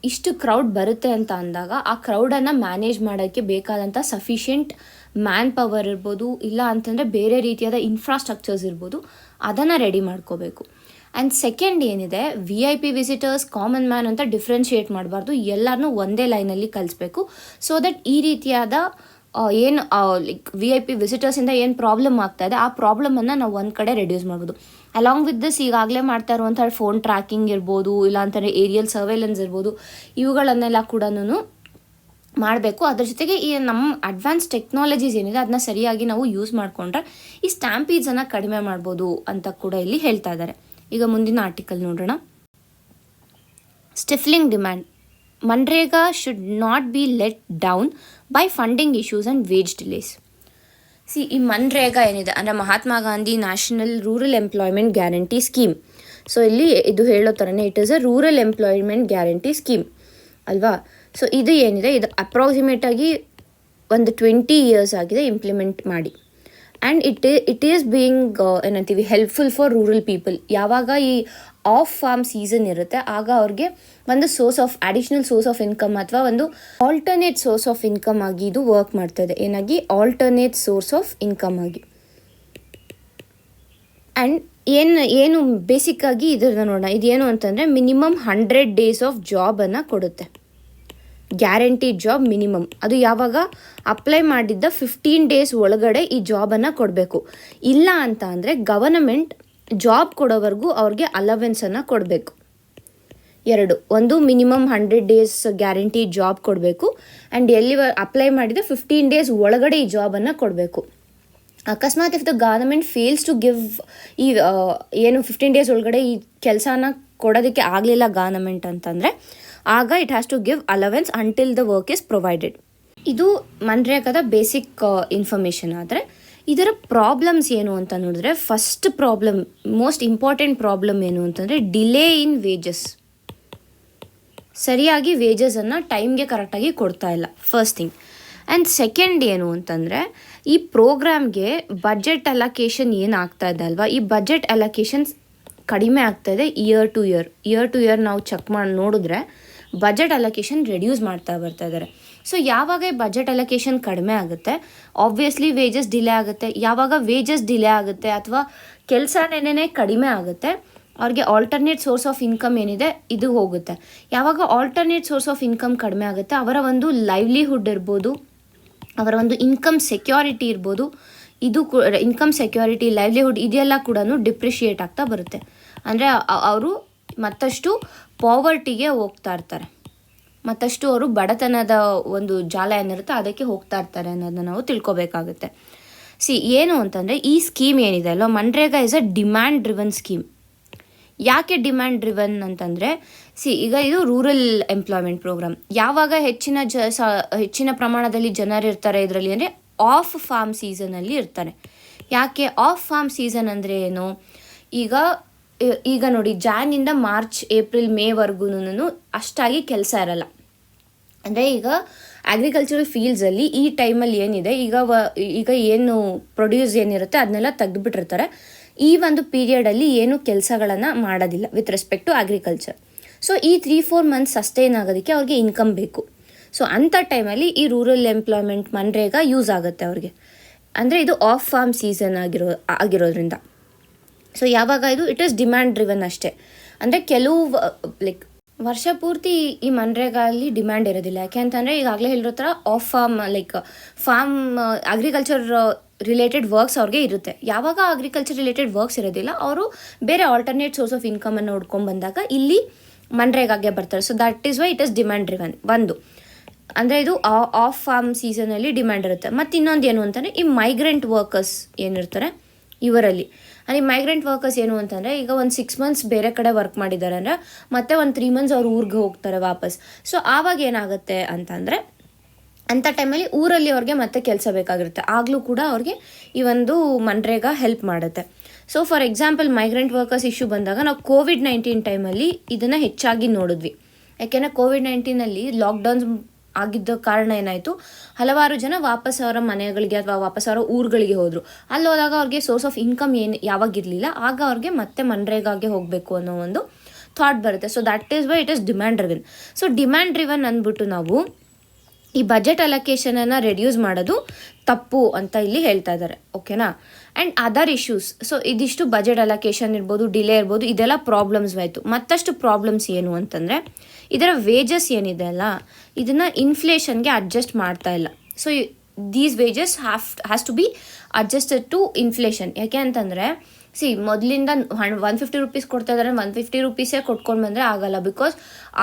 ಇಷ್ಟು ಕ್ರೌಡ್ ಬರುತ್ತೆ ಅಂತ ಅಂದಾಗ ಆ ಕ್ರೌಡನ್ನು ಮ್ಯಾನೇಜ್ ಮಾಡೋಕ್ಕೆ ಬೇಕಾದಂಥ ಸಫಿಷಿಯೆಂಟ್ ಮ್ಯಾನ್ ಪವರ್ ಇರ್ಬೋದು, ಇಲ್ಲ ಅಂತಂದರೆ ಬೇರೆ ರೀತಿಯಾದ ಇನ್ಫ್ರಾಸ್ಟ್ರಕ್ಚರ್ಸ್ ಇರ್ಬೋದು, ಅದನ್ನು ರೆಡಿ ಮಾಡ್ಕೋಬೇಕು. ಆ್ಯಂಡ್ ಸೆಕೆಂಡ್ ಏನಿದೆ, VIP ವಿಸಿಟರ್ಸ್ ಕಾಮನ್ ಮ್ಯಾನ್ ಅಂತ ಡಿಫ್ರೆನ್ಷಿಯೇಟ್ ಮಾಡಬಾರ್ದು, ಎಲ್ಲರನ್ನೂ ಒಂದೇ ಲೈನಲ್ಲಿ ಕಲಿಸ್ಬೇಕು. ಸೊ ದಟ್ ಈ ರೀತಿಯಾದ ಏನು ಲೈಕ್ VIP ವಿಸಿಟರ್ಸಿಂದ ಏನು ಪ್ರಾಬ್ಲಮ್ ಆಗ್ತಾಯಿದೆ ಆ ಪ್ರಾಬ್ಲಮನ್ನು ನಾವು ಒಂದು ಕಡೆ ರೆಡ್ಯೂಸ್ ಮಾಡ್ಬೋದು. ಅಲಾಂಗ್ ವಿತ್ ದಿಸ್ ಈಗಾಗಲೇ ಮಾಡ್ತಾ ಇರುವಂಥ ಫೋನ್ ಟ್ರ್ಯಾಕಿಂಗ್ ಇರ್ಬೋದು, ಇಲ್ಲ ಅಂತಂದರೆ ಏರಿಯಲ್ ಸರ್ವೇಲೆನ್ಸ್ ಇರ್ಬೋದು, ಇವುಗಳನ್ನೆಲ್ಲ ಕೂಡ ಮಾಡಬೇಕು. ಅದ್ರ ಜೊತೆಗೆ ಈ ನಮ್ಮ ಅಡ್ವಾನ್ಸ್ ಟೆಕ್ನಾಲಜೀಸ್ ಏನಿದೆ ಅದನ್ನ ಸರಿಯಾಗಿ ನಾವು ಯೂಸ್ ಮಾಡಿಕೊಂಡ್ರೆ ಈ ಸ್ಟ್ಯಾಂಪೀಡ್ಸನ್ನು ಕಡಿಮೆ ಮಾಡ್ಬೋದು ಅಂತ ಕೂಡ ಇಲ್ಲಿ ಹೇಳ್ತಾ ಇದ್ದಾರೆ. ಈಗ ಮುಂದಿನ ಆರ್ಟಿಕಲ್ ನೋಡೋಣ. Stifling demand. MNREGA should not be let down by funding issues and wage delays. ಈ ಮನ್ರೇಗಾ ಏನಿದೆ ಅಂದರೆ Mahatma Gandhi National Rural employment guarantee Scheme. So ಇಲ್ಲಿ ಇದು ಹೇಳೋ ಥರನೇ it is a rural employment guarantee scheme ಅಲ್ವಾ. ಸೊ ಇದು ಏನಿದೆ ಇದು ಅಪ್ರಾಕ್ಸಿಮೇಟಾಗಿ ಒಂದು 20 years ಆಗಿದೆ ಇಂಪ್ಲಿಮೆಂಟ್ ಮಾಡಿ. ಆ್ಯಂಡ್ ಇಟ್ ಈಸ್ ಬೀಯಿಂಗ್ ಏನಂತೀವಿ ಹೆಲ್ಪ್ಫುಲ್ ಫಾರ್ ರೂರಲ್ ಪೀಪಲ್. ಯಾವಾಗ ಈ ಆಫ್ ಫಾರ್ಮ್ ಸೀಸನ್ ಇರುತ್ತೆ ಆಗ ಅವ್ರಿಗೆ ಒಂದು ಅಡಿಷ್ನಲ್ ಸೋರ್ಸ್ ಆಫ್ ಇನ್ಕಮ್ ಅಥವಾ ಒಂದು ಆಲ್ಟರ್ನೇಟ್ ಸೋರ್ಸ್ ಆಫ್ ಇನ್ಕಮ್ ಆಗಿ ಇದು ವರ್ಕ್ ಮಾಡ್ತಾಯಿದೆ. ಏನಾಗಿ ಆಲ್ಟರ್ನೇಟ್ ಸೋರ್ಸ್ ಆಫ್ ಇನ್ಕಮ್ ಆಗಿ. ಆ್ಯಂಡ್ ಏನು ಬೇಸಿಕ್ಕಾಗಿ ಇದನ್ನ ನೋಡೋಣ. ಇದೇನು ಅಂತಂದರೆ ಮಿನಿಮಮ್ 100 days ಆಫ್ ಜಾಬನ್ನು ಕೊಡುತ್ತೆ. Guaranteed job minimum. ಅದು ಯಾವಾಗ ಅಪ್ಲೈ ಮಾಡಿದ್ದ 15 days ಒಳಗಡೆ ಈ ಜಾಬನ್ನು ಕೊಡಬೇಕು. ಇಲ್ಲ ಅಂತ ಅಂದರೆ ಗವರ್ನಮೆಂಟ್ ಜಾಬ್ ಕೊಡೋವರೆಗೂ ಅವ್ರಿಗೆ ಅಲವೆನ್ಸನ್ನು ಕೊಡಬೇಕು. ಒಂದು ಮಿನಿಮಮ್ 100 days ಗ್ಯಾರಂಟಿಡ್ ಜಾಬ್ ಕೊಡಬೇಕು. ಆ್ಯಂಡ್ ಎಲ್ಲಿ ಅಪ್ಲೈ ಮಾಡಿದ 15 days ಒಳಗಡೆ ಈ ಜಾಬನ್ನು ಕೊಡಬೇಕು. ಅಕಸ್ಮಾತ್ if the government fails to give ಈ ಏನು 15 days ಒಳಗಡೆ ಈ ಕೆಲಸನ ಕೊಡೋದಕ್ಕೆ ಆಗಲಿಲ್ಲ ಗವರ್ನಮೆಂಟ್ ಅಂತಂದರೆ ಆಗ it has to give allowance until the work is provided. ಇದು ಮನ್ರೇಗಾದ ಬೇಸಿಕ್ ಇನ್ಫಾರ್ಮೇಷನ್. ಆದರೆ ಇದರ ಪ್ರಾಬ್ಲಮ್ಸ್ ಏನು ಅಂತ ನೋಡಿದ್ರೆ first problem, most important problem ಏನು ಅಂತಂದರೆ ಡಿಲೇ ಇನ್ ವೇಜಸ್. ಸರಿಯಾಗಿ ವೇಜಸನ್ನು ಟೈಮ್ಗೆ ಕರೆಕ್ಟಾಗಿ ಕೊಡ್ತಾ ಇಲ್ಲ, ಫಸ್ಟ್ ಥಿಂಗ್. ಆ್ಯಂಡ್ ಸೆಕೆಂಡ್ ಏನು ಅಂತಂದರೆ ಈ ಪ್ರೋಗ್ರಾಮ್ಗೆ ಬಜೆಟ್ ಅಲೋಕೇಶನ್ ಏನಾಗ್ತಾ ಇದೆ ಅಲ್ವಾ, ಈ ಬಜೆಟ್ ಅಲೋಕೇಶನ್ಸ್ ಕಡಿಮೆ ಆಗ್ತಾಯಿದೆ ಇಯರ್ ಟು ಇಯರ್ ನಾವು ಚೆಕ್ ಮಾಡಿ ನೋಡಿದ್ರೆ ಬಜೆಟ್ ಅಲೋಕೇಶನ್ ರೆಡ್ಯೂಸ್ ಮಾಡ್ತಾ ಬರ್ತಾ ಇದ್ದಾರೆ. ಸೊ ಯಾವಾಗ ಈ ಬಜೆಟ್ ಅಲೋಕೇಶನ್ ಕಡಿಮೆ ಆಗುತ್ತೆ ಆಬ್ವಿಯಸ್ಲಿ ವೇಜಸ್ ಡಿಲೇ ಆಗುತ್ತೆ. ಯಾವಾಗ ವೇಜಸ್ ಡಿಲೇ ಆಗುತ್ತೆ ಅಥವಾ ಕೆಲಸನೇ ಕಡಿಮೆ ಆಗುತ್ತೆ ಅವ್ರಿಗೆ ಆಲ್ಟರ್ನೇಟ್ ಸೋರ್ಸ್ ಆಫ್ ಇನ್ಕಮ್ ಏನಿದೆ ಇದು ಹೋಗುತ್ತೆ. ಯಾವಾಗ ಆಲ್ಟರ್ನೇಟ್ ಸೋರ್ಸ್ ಆಫ್ ಇನ್ಕಮ್ ಕಡಿಮೆ ಆಗುತ್ತೆ ಅವರ ಒಂದು ಲೈವ್ಲಿಹುಡ್ ಇರ್ಬೋದು, ಅವರ ಒಂದು ಇನ್ಕಮ್ ಸೆಕ್ಯೂರಿಟಿ ಇರ್ಬೋದು, ಇದು ಇನ್ಕಮ್ ಸೆಕ್ಯೂರಿಟಿ ಲೈವ್ಲಿಹುಡ್ ಇದೆಲ್ಲ ಕೂಡ ಡಿಪ್ರಿಷಿಯೇಟ್ ಆಗ್ತಾ ಬರುತ್ತೆ. ಅಂದರೆ ಅವರು ಮತ್ತಷ್ಟು ಪಾವರ್ಟಿಗೆ ಹೋಗ್ತಾ ಇರ್ತಾರೆ, ಮತ್ತಷ್ಟು ಅವರು ಬಡತನದ ಒಂದು ಜಾಲ ಏನಿರುತ್ತೆ ಅದಕ್ಕೆ ಹೋಗ್ತಾ ಇರ್ತಾರೆ ಅನ್ನೋದನ್ನ ನಾವು ತಿಳ್ಕೊಬೇಕಾಗುತ್ತೆ. ಏನು ಅಂತಂದರೆ ಈ ಸ್ಕೀಮ್ ಏನಿದೆ ಅಲ್ಲ MNREGA is a demand driven scheme. ಯಾಕೆ ಡಿಮ್ಯಾಂಡ್ ಡ್ರಿವನ್ ಅಂತಂದರೆ ಈಗ ಇದು ರೂರಲ್ ಎಂಪ್ಲಾಯ್ಮೆಂಟ್ ಪ್ರೋಗ್ರಾಮ್. ಯಾವಾಗ ಹೆಚ್ಚಿನ ಪ್ರಮಾಣದಲ್ಲಿ ಜನರು ಇರ್ತಾರೆ ಇದರಲ್ಲಿ ಅಂದರೆ ಆಫ್ ಫಾರ್ಮ್ ಸೀಸನಲ್ಲಿ ಇರ್ತಾರೆ. ಯಾಕೆ ಆಫ್ ಫಾರ್ಮ್ ಸೀಸನ್ ಅಂದರೆ ಏನು, ಈಗ ನೋಡಿ ಜಾನಿಂದ ಮಾರ್ಚ್ ಏಪ್ರಿಲ್ ಮೇವರೆಗೂ ಅಷ್ಟಾಗಿ ಕೆಲಸ ಇರಲ್ಲ. ಅಂದರೆ ಈಗ ಅಗ್ರಿಕಲ್ಚರಲ್ ಫೀಲ್ಡ್ಸಲ್ಲಿ ಈ ಟೈಮಲ್ಲಿ ಏನಿದೆ ಈಗ ಏನು ಪ್ರೊಡ್ಯೂಸ್ ಏನಿರುತ್ತೆ ಅದನ್ನೆಲ್ಲ ತೆಗೆದುಬಿಟ್ಟಿರ್ತಾರೆ. ಈ ಒಂದು ಪೀರಿಯಡಲ್ಲಿ ಏನು ಕೆಲಸಗಳನ್ನು ಮಾಡೋದಿಲ್ಲ with respect to agriculture. So ಈ 3-4 months ಸಸ್ಟೈನ್ ಆಗೋದಕ್ಕೆ ಅವ್ರಿಗೆ ಇನ್ಕಮ್ ಬೇಕು. ಸೊ ಅಂಥ ಟೈಮಲ್ಲಿ ಈ ರೂರಲ್ ಎಂಪ್ಲಾಯ್ಮೆಂಟ್ ಮನ್ರೇಗಾ ಯೂಸ್ ಆಗುತ್ತೆ ಅವ್ರಿಗೆ. ಅಂದರೆ ಇದು ಆಫ್ ಫಾರ್ಮ್ ಸೀಸನ್ ಆಗಿರೋದ್ರಿಂದ. ಸೊ ಯಾವಾಗ ಇಟ್ ಈಸ್ ಡಿಮ್ಯಾಂಡ್ ಡ್ರಿವನ್ ಅಷ್ಟೇ. ಅಂದರೆ ಕೆಲವು ವರ್ಷ ಪೂರ್ತಿ ಈ ಮನ್ರೇಗಾಲ್ಲಿ ಡಿಮ್ಯಾಂಡ್ ಇರೋದಿಲ್ಲ. ಯಾಕೆ ಅಂತಂದರೆ ಈಗಾಗಲೇ ಹೇಳಿರೋ ಥರ off farm farm agriculture related works ಅವ್ರಿಗೆ ಇರುತ್ತೆ. ಯಾವಾಗ ಅಗ್ರಿಕಲ್ಚರ್ ರಿಲೇಟೆಡ್ ವರ್ಕ್ಸ್ ಇರೋದಿಲ್ಲ ಅವರು ಬೇರೆ ಆಲ್ಟರ್ನೇಟ್ ಸೋರ್ಸ್ ಆಫ್ ಇನ್ಕಮನ್ನು ನೋಡ್ಕೊಂಡು ಬಂದಾಗ ಇಲ್ಲಿ ಮನ್ರೇಗಾಗೆ ಬರ್ತಾರೆ. So that is why it is demand driven. ಅಂದರೆ ಇದು ಆಫ್ ಫಾರ್ಮ್ ಸೀಸನಲ್ಲಿ ಡಿಮ್ಯಾಂಡ್ ಇರುತ್ತೆ. ಮತ್ತು ಇನ್ನೊಂದು ಏನು ಅಂತಂದರೆ ಈ ಮೈಗ್ರೆಂಟ್ ವರ್ಕರ್ಸ್ ಏನಿರ್ತಾರೆ ಇವರಲ್ಲಿ ಈ ಮೈಗ್ರೆಂಟ್ ವರ್ಕರ್ಸ್ ಏನು ಅಂತಂದರೆ ಈಗ ಒಂದು 6 months ಬೇರೆ ಕಡೆ ವರ್ಕ್ ಮಾಡಿದ್ದಾರೆ ಅಂದರೆ ಮತ್ತೆ ಒಂದು 3 months ಅವ್ರು ಊರಿಗೆ ಹೋಗ್ತಾರೆ ವಾಪಸ್. ಸೊ ಆವಾಗ ಏನಾಗುತ್ತೆ ಅಂತಂದರೆ ಅಂಥ ಟೈಮಲ್ಲಿ ಊರಲ್ಲಿ ಅವ್ರಿಗೆ ಮತ್ತೆ ಕೆಲಸ ಬೇಕಾಗಿರುತ್ತೆ. ಆಗಲೂ ಕೂಡ ಅವ್ರಿಗೆ ಈ ಒಂದು ಮನ್ರೇಗಾ ಹೆಲ್ಪ್ ಮಾಡುತ್ತೆ. So for example migrant workers issue ಬಂದಾಗ ನಾವು COVID-19 ಟೈಮಲ್ಲಿ ಇದನ್ನು ಹೆಚ್ಚಾಗಿ ನೋಡಿದ್ವಿ. ಯಾಕೆಂದರೆ COVID-19 ಲಾಕ್ಡೌನ್ಸ್ ಆಗಿದ್ದ ಕಾರಣ ಏನಾಯಿತು, ಹಲವಾರು ಜನ ವಾಪಸ್ ಅವರ ಮನೆಗಳಿಗೆ ಅಥವಾ ವಾಪಸ್ ಅವರ ಊರುಗಳಿಗೆ ಹೋದರು. ಅಲ್ಲಿ ಹೋದಾಗ ಅವ್ರಿಗೆ ಸೋರ್ಸ್ ಆಫ್ ಇನ್ಕಮ್ ಯಾವಾಗಿರಲಿಲ್ಲ, ಆಗ ಅವ್ರಿಗೆ ಮತ್ತೆ ಮನ್ರೇಗಾಗೆ ಹೋಗಬೇಕು ಅನ್ನೋ ಒಂದು ಥಾಟ್ ಬರುತ್ತೆ. So that is why it is demand driven. So demand driven ಅಂದ್ಬಿಟ್ಟು ನಾವು ಈ ಬಜೆಟ್ ಅಲೋಕೇಶನನ್ನು ರೆಡ್ಯೂಸ್ ಮಾಡೋದು ತಪ್ಪು ಅಂತ ಇಲ್ಲಿ ಹೇಳ್ತಾ ಇದ್ದಾರೆ. ಓಕೆನಾ. And other issues. ಸೊ ಇದಿಷ್ಟು ಬಜೆಟ್ ಅಲೋಕೇಶನ್ ಇರ್ಬೋದು, ಡಿಲೇ ಇರ್ಬೋದು, ಇದೆಲ್ಲ ಪ್ರಾಬ್ಲಮ್ಸ್ ಆಯಿತು. ಮತ್ತಷ್ಟು ಪ್ರಾಬ್ಲಮ್ಸ್ ಏನು ಅಂತಂದರೆ ಇದರ ವೇಜಸ್ ಏನಿದೆ ಅಲ್ಲ ಇದನ್ನು ಇನ್ಫ್ಲೇಷನ್ಗೆ ಅಡ್ಜಸ್ಟ್ ಮಾಡ್ತಾ ಇಲ್ಲ. So these wages has to be adjusted to inflation. ಯಾಕೆ ಅಂತಂದರೆ ಮೊದಲಿಂದ 150 ರೂಪೀಸ್ ಕೊಡ್ತಾ ಇದ್ದಾರೆ, 150 ರೂಪೀಸೇ ಕೊಟ್ಕೊಂಡು ಬಂದರೆ ಆಗಲ್ಲ. ಬಿಕಾಸ್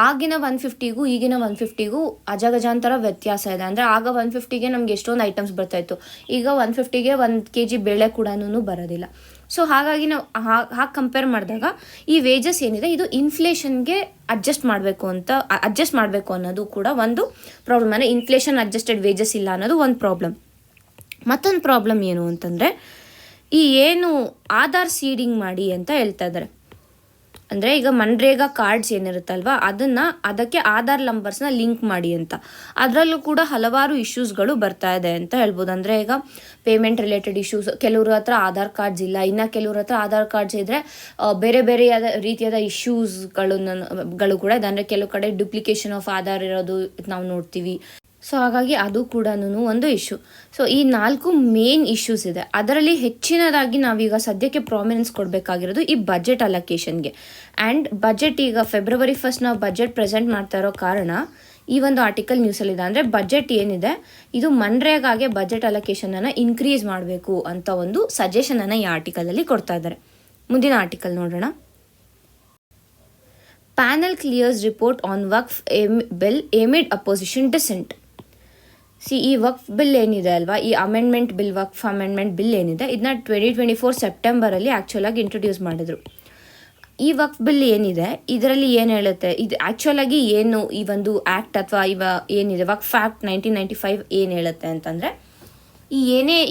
ಆಗಿನ 150ಗೂ ಈಗಿನ 150ಗೂ ಅಜಗಜಾಂತರ ವ್ಯತ್ಯಾಸ ಇದೆ. ಅಂದರೆ ಆಗ 150ಗೆ ನಮ್ಗೆ ಎಷ್ಟೊಂದು ಐಟಮ್ಸ್ ಬರ್ತಾಯಿತ್ತು, ಈಗ 150ಗೆ 1 kg ಬೇಳೆ ಕೂಡ ಬರೋದಿಲ್ಲ. ಸೊ ಹಾಗಾಗಿ ನಾವು ಹಾಗೆ ಕಂಪೇರ್ ಮಾಡಿದಾಗ ಈ ವೇಜಸ್ ಏನಿದೆ ಇದು ಇನ್ಫ್ಲೇಷನ್ಗೆ ಅಡ್ಜಸ್ಟ್ ಮಾಡಬೇಕು ಅನ್ನೋದು ಕೂಡ ಒಂದು ಪ್ರಾಬ್ಲಮ್. ಅಂದರೆ ಇನ್ಫ್ಲೇಷನ್ ಅಡ್ಜಸ್ಟೆಡ್ ವೇಜಸ್ ಇಲ್ಲ ಅನ್ನೋದು ಒಂದು ಪ್ರಾಬ್ಲಮ್. ಮತ್ತೊಂದು ಪ್ರಾಬ್ಲಮ್ ಏನು ಅಂತಂದರೆ ಈ ಏನು ಆಧಾರ್ ಸೀಡಿಂಗ್ ಮಾಡಿ ಅಂತ ಹೇಳ್ತಾ ಇದ್ದಾರೆ. ಅಂದರೆ ಈಗ ಮನ್ರೇಗಾ ಕಾರ್ಡ್ಸ್ ಏನಿರುತ್ತಲ್ವ ಅದಕ್ಕೆ ಆಧಾರ್ ನಂಬರ್ಸ್ನ ಲಿಂಕ್ ಮಾಡಿ ಅಂತ. ಅದರಲ್ಲೂ ಕೂಡ ಹಲವಾರು ಇಶ್ಯೂಸ್ಗಳು ಬರ್ತಾ ಇದೆ ಅಂತ ಹೇಳ್ಬೋದು. ಅಂದರೆ ಈಗ ಪೇಮೆಂಟ್ ರಿಲೇಟೆಡ್ ಇಶ್ಯೂಸ್, ಕೆಲವ್ರ ಹತ್ರ ಆಧಾರ್ ಕಾರ್ಡ್ಸ್ ಇಲ್ಲ, ಇನ್ನು ಕೆಲವ್ರ ಹತ್ರ ಆಧಾರ್ ಕಾರ್ಡ್ಸ್ ಇದ್ದರೆ ಬೇರೆ ಬೇರೆಯಾದ ರೀತಿಯಾದ ಇಶ್ಯೂಸ್ಗಳು ಕೂಡ ಇದೆ. ಅಂದರೆ ಕೆಲವು ಕಡೆ ಡುಪ್ಲಿಕೇಶನ್ ಆಫ್ ಆಧಾರ್ ಇರೋದು ನಾವು ನೋಡ್ತೀವಿ. ಸೊ ಹಾಗಾಗಿ ಅದು ಕೂಡ ಒಂದು ಇಶ್ಯೂ. ಸೊ ಈ 4 ಮೇನ್ ಇಶ್ಯೂಸ್ ಇದೆ. ಅದರಲ್ಲಿ ಹೆಚ್ಚಿನದಾಗಿ ನಾವೀಗ ಸದ್ಯಕ್ಕೆ ಪ್ರಾಮಿನೆನ್ಸ್ ಕೊಡಬೇಕಾಗಿರೋದು ಈ ಬಜೆಟ್ ಅಲೋಕೇಶನ್ಗೆ. ಆ್ಯಂಡ್ ಬಜೆಟ್ ಈಗ ಫೆಬ್ರವರಿ 1 ನಾವು ಬಜೆಟ್ ಪ್ರೆಸೆಂಟ್ ಮಾಡ್ತಾ ಇರೋ ಕಾರಣ ಈ ಒಂದು ಆರ್ಟಿಕಲ್ ನ್ಯೂಸಲ್ಲಿದೆ. ಅಂದರೆ ಬಜೆಟ್ ಏನಿದೆ ಇದು ಮನ್ರೇಗಾಗೆ ಬಜೆಟ್ ಅಲೋಕೇಶನನ್ನು ಇನ್ಕ್ರೀಸ್ ಮಾಡಬೇಕು ಅಂತ ಒಂದು ಸಜೆಷನನ್ನು ಈ ಆರ್ಟಿಕಲಲ್ಲಿ ಕೊಡ್ತಾ ಇದ್ದಾರೆ. ಮುಂದಿನ ಆರ್ಟಿಕಲ್ ನೋಡೋಣ. Panel clears report on Waqf bill amid opposition dissent. ಈ ವಕ್ಫ್ ಬಿಲ್ ಏನಿದೆ ಅಲ್ವಾ, ಈ ವಕ್ಫ್ ಅಮೆಂಡ್ಮೆಂಟ್ ಬಿಲ್ ಏನಿದೆ ಇದನ್ನ 2024 ಸೆಪ್ಟೆಂಬರಲ್ಲಿ ಆ್ಯಕ್ಚುಲಾಗಿ ಇಂಟ್ರೊಡ್ಯೂಸ್ ಮಾಡಿದ್ರು. ಈ ವಕ್ಫ್ ಬಿಲ್ ಏನಿದೆ ಇದರಲ್ಲಿ ಏನು ಹೇಳುತ್ತೆ, ಇದು ಆ್ಯಕ್ಚುಲಾಗಿ ಏನು ಈ ಒಂದು ಆ್ಯಕ್ಟ್ ಅಥವಾ ಏನಿದೆ ವಕ್ಫ್ ಆ್ಯಕ್ಟ್ 1995 ಏನು ಹೇಳುತ್ತೆ ಅಂತಂದರೆ,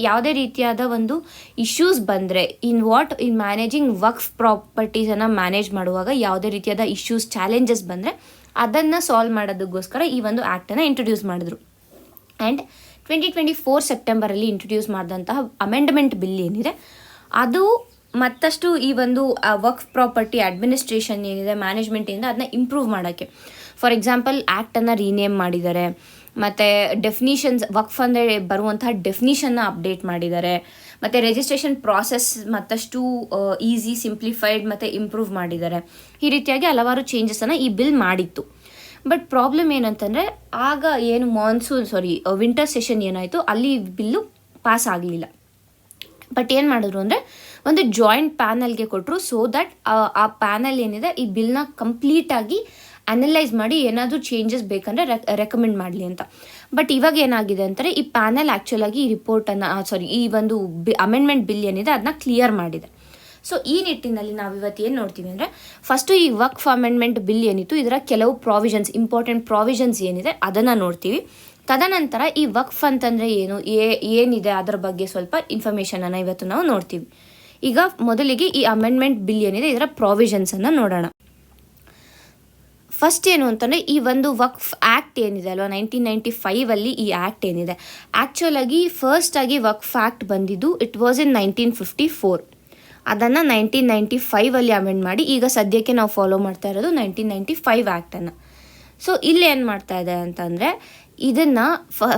ಯಾವುದೇ ರೀತಿಯಾದ ಒಂದು ಇಶ್ಯೂಸ್ ಬಂದರೆ ಇನ್ ಮ್ಯಾನೇಜಿಂಗ್ ವಕ್ಫ್ ಪ್ರಾಪರ್ಟೀಸನ್ನು ಮ್ಯಾನೇಜ್ ಮಾಡುವಾಗ ಯಾವುದೇ ರೀತಿಯಾದ ಇಶ್ಯೂಸ್ ಚಾಲೆಂಜಸ್ ಬಂದರೆ ಅದನ್ನು ಸಾಲ್ವ್ ಮಾಡೋದಕ್ಕೋಸ್ಕರ ಈ ಒಂದು ಆ್ಯಕ್ಟನ್ನು ಇಂಟ್ರೊಡ್ಯೂಸ್ ಮಾಡಿದ್ರು. ಆ್ಯಂಡ್ 2024 ಸೆಪ್ಟೆಂಬರಲ್ಲಿ ಇಂಟ್ರೊಡ್ಯೂಸ್ ಮಾಡಿದಂತಹ ಅಮೆಂಡ್ಮೆಂಟ್ ಬಿಲ್ ಏನಿದೆ ಅದು ಮತ್ತಷ್ಟು ಈ ಒಂದು ವಕ್ಫ್ ಪ್ರಾಪರ್ಟಿ ಅಡ್ಮಿನಿಸ್ಟ್ರೇಷನ್ ಏನಿದೆ, ಮ್ಯಾನೇಜ್ಮೆಂಟ್ ಏನಿದೆ ಅದನ್ನ ಇಂಪ್ರೂವ್ ಮಾಡೋಕ್ಕೆ. ಫಾರ್ ಎಕ್ಸಾಂಪಲ್ ಆ್ಯಕ್ಟನ್ನು ರೀನೇಮ್ ಮಾಡಿದ್ದಾರೆ, ಮತ್ತು ಡೆಫಿನಿಷನ್ಸ್ ವಕ್ಫ್ ಅಂದರೆ ಬರುವಂತಹ ಡೆಫಿನಿಷನ್ನ ಅಪ್ಡೇಟ್ ಮಾಡಿದ್ದಾರೆ, ಮತ್ತು ರಿಜಿಸ್ಟ್ರೇಷನ್ ಪ್ರಾಸೆಸ್ ಮತ್ತಷ್ಟು ಈಸಿ, ಸಿಂಪ್ಲಿಫೈಡ್ ಮತ್ತು ಇಂಪ್ರೂವ್ ಮಾಡಿದ್ದಾರೆ. ಈ ರೀತಿಯಾಗಿ ಹಲವಾರು ಚೇಂಜಸನ್ನು ಈ ಬಿಲ್ ಮಾಡಿತ್ತು. ಬಟ್ ಪ್ರಾಬ್ಲಮ್ ಏನಂತಂದರೆ ಆಗ ಏನು ವಿಂಟರ್ ಸೆಷನ್ ಏನಾಯಿತು ಅಲ್ಲಿ ಬಿಲ್ಲು ಪಾಸ್ ಆಗಲಿಲ್ಲ. ಬಟ್ ಏನು ಮಾಡಿದ್ರು ಅಂದರೆ ಒಂದು ಜಾಯಿಂಟ್ ಪ್ಯಾನಲ್ಗೆ ಕೊಟ್ಟರು, ಸೊ ದ್ಯಾಟ್ ಆ ಪ್ಯಾನಲ್ ಏನಿದೆ ಈ ಬಿಲ್ನ ಕಂಪ್ಲೀಟಾಗಿ ಅನಲೈಸ್ ಮಾಡಿ ಏನಾದರೂ ಚೇಂಜಸ್ ಬೇಕಂದರೆ ರೆಕಮೆಂಡ್ ಮಾಡಲಿ ಅಂತ. ಬಟ್ ಇವಾಗ ಏನಾಗಿದೆ ಅಂತಾರೆ, ಈ ಪ್ಯಾನಲ್ ಆ್ಯಕ್ಚುಲಾಗಿ ಈ ರಿಪೋರ್ಟನ್ನು ಈ ಒಂದು ಅಮೆಂಡ್ಮೆಂಟ್ ಬಿಲ್ ಏನಿದೆ ಅದನ್ನ ಕ್ಲಿಯರ್ ಮಾಡಿದೆ. ಸೊ ಈ ನಿಟ್ಟಿನಲ್ಲಿ ನಾವು ಇವತ್ತು ಏನು ನೋಡ್ತೀವಿ ಅಂದರೆ, ಫಸ್ಟು ಈ ವಕ್ಫ್ ಅಮೆಂಡ್ಮೆಂಟ್ ಬಿಲ್ ಏನಿತ್ತು ಇದರ ಕೆಲವು ಇಂಪಾರ್ಟೆಂಟ್ ಪ್ರಾವಿಷನ್ಸ್ ಏನಿದೆ ಅದನ್ನು ನೋಡ್ತೀವಿ. ತದನಂತರ ಈ ವಕ್ಫ್ ಅಂತಂದರೆ ಏನಿದೆ ಅದರ ಬಗ್ಗೆ ಸ್ವಲ್ಪ ಇನ್ಫಾರ್ಮೇಷನನ್ನು ಇವತ್ತು ನಾವು ನೋಡ್ತೀವಿ. ಈಗ ಮೊದಲಿಗೆ ಈ ಅಮೆಂಡ್ಮೆಂಟ್ ಬಿಲ್ ಏನಿದೆ ಇದರ ಪ್ರಾವಿಷನ್ಸನ್ನು ನೋಡೋಣ. ಫಸ್ಟ್ ಏನು ಅಂತಂದರೆ ಈ ಒಂದು ವಕ್ಫ್ ಆ್ಯಕ್ಟ್ ಏನಿದೆ ಅಲ್ವಾ 1995 ಈ ಆ್ಯಕ್ಟ್ ಏನಿದೆ ಆ್ಯಕ್ಚುಲಾಗಿ ಫಸ್ಟಾಗಿ ವಕ್ಫ್ ಆ್ಯಕ್ಟ್ ಬಂದಿದ್ದು ಇಟ್ ವಾಸ್ ಇನ್ 1954. ಅದನ್ನು 1995 ಅಮೆಂಡ್ ಮಾಡಿ ಈಗ ಸದ್ಯಕ್ಕೆ ನಾವು ಫಾಲೋ ಮಾಡ್ತಾ ಇರೋದು 1995 ಆ್ಯಕ್ಟನ್ನು. ಸೊ ಇಲ್ಲಿ ಏನು ಮಾಡ್ತಾ ಇದೆ ಅಂತಂದರೆ ಇದನ್ನು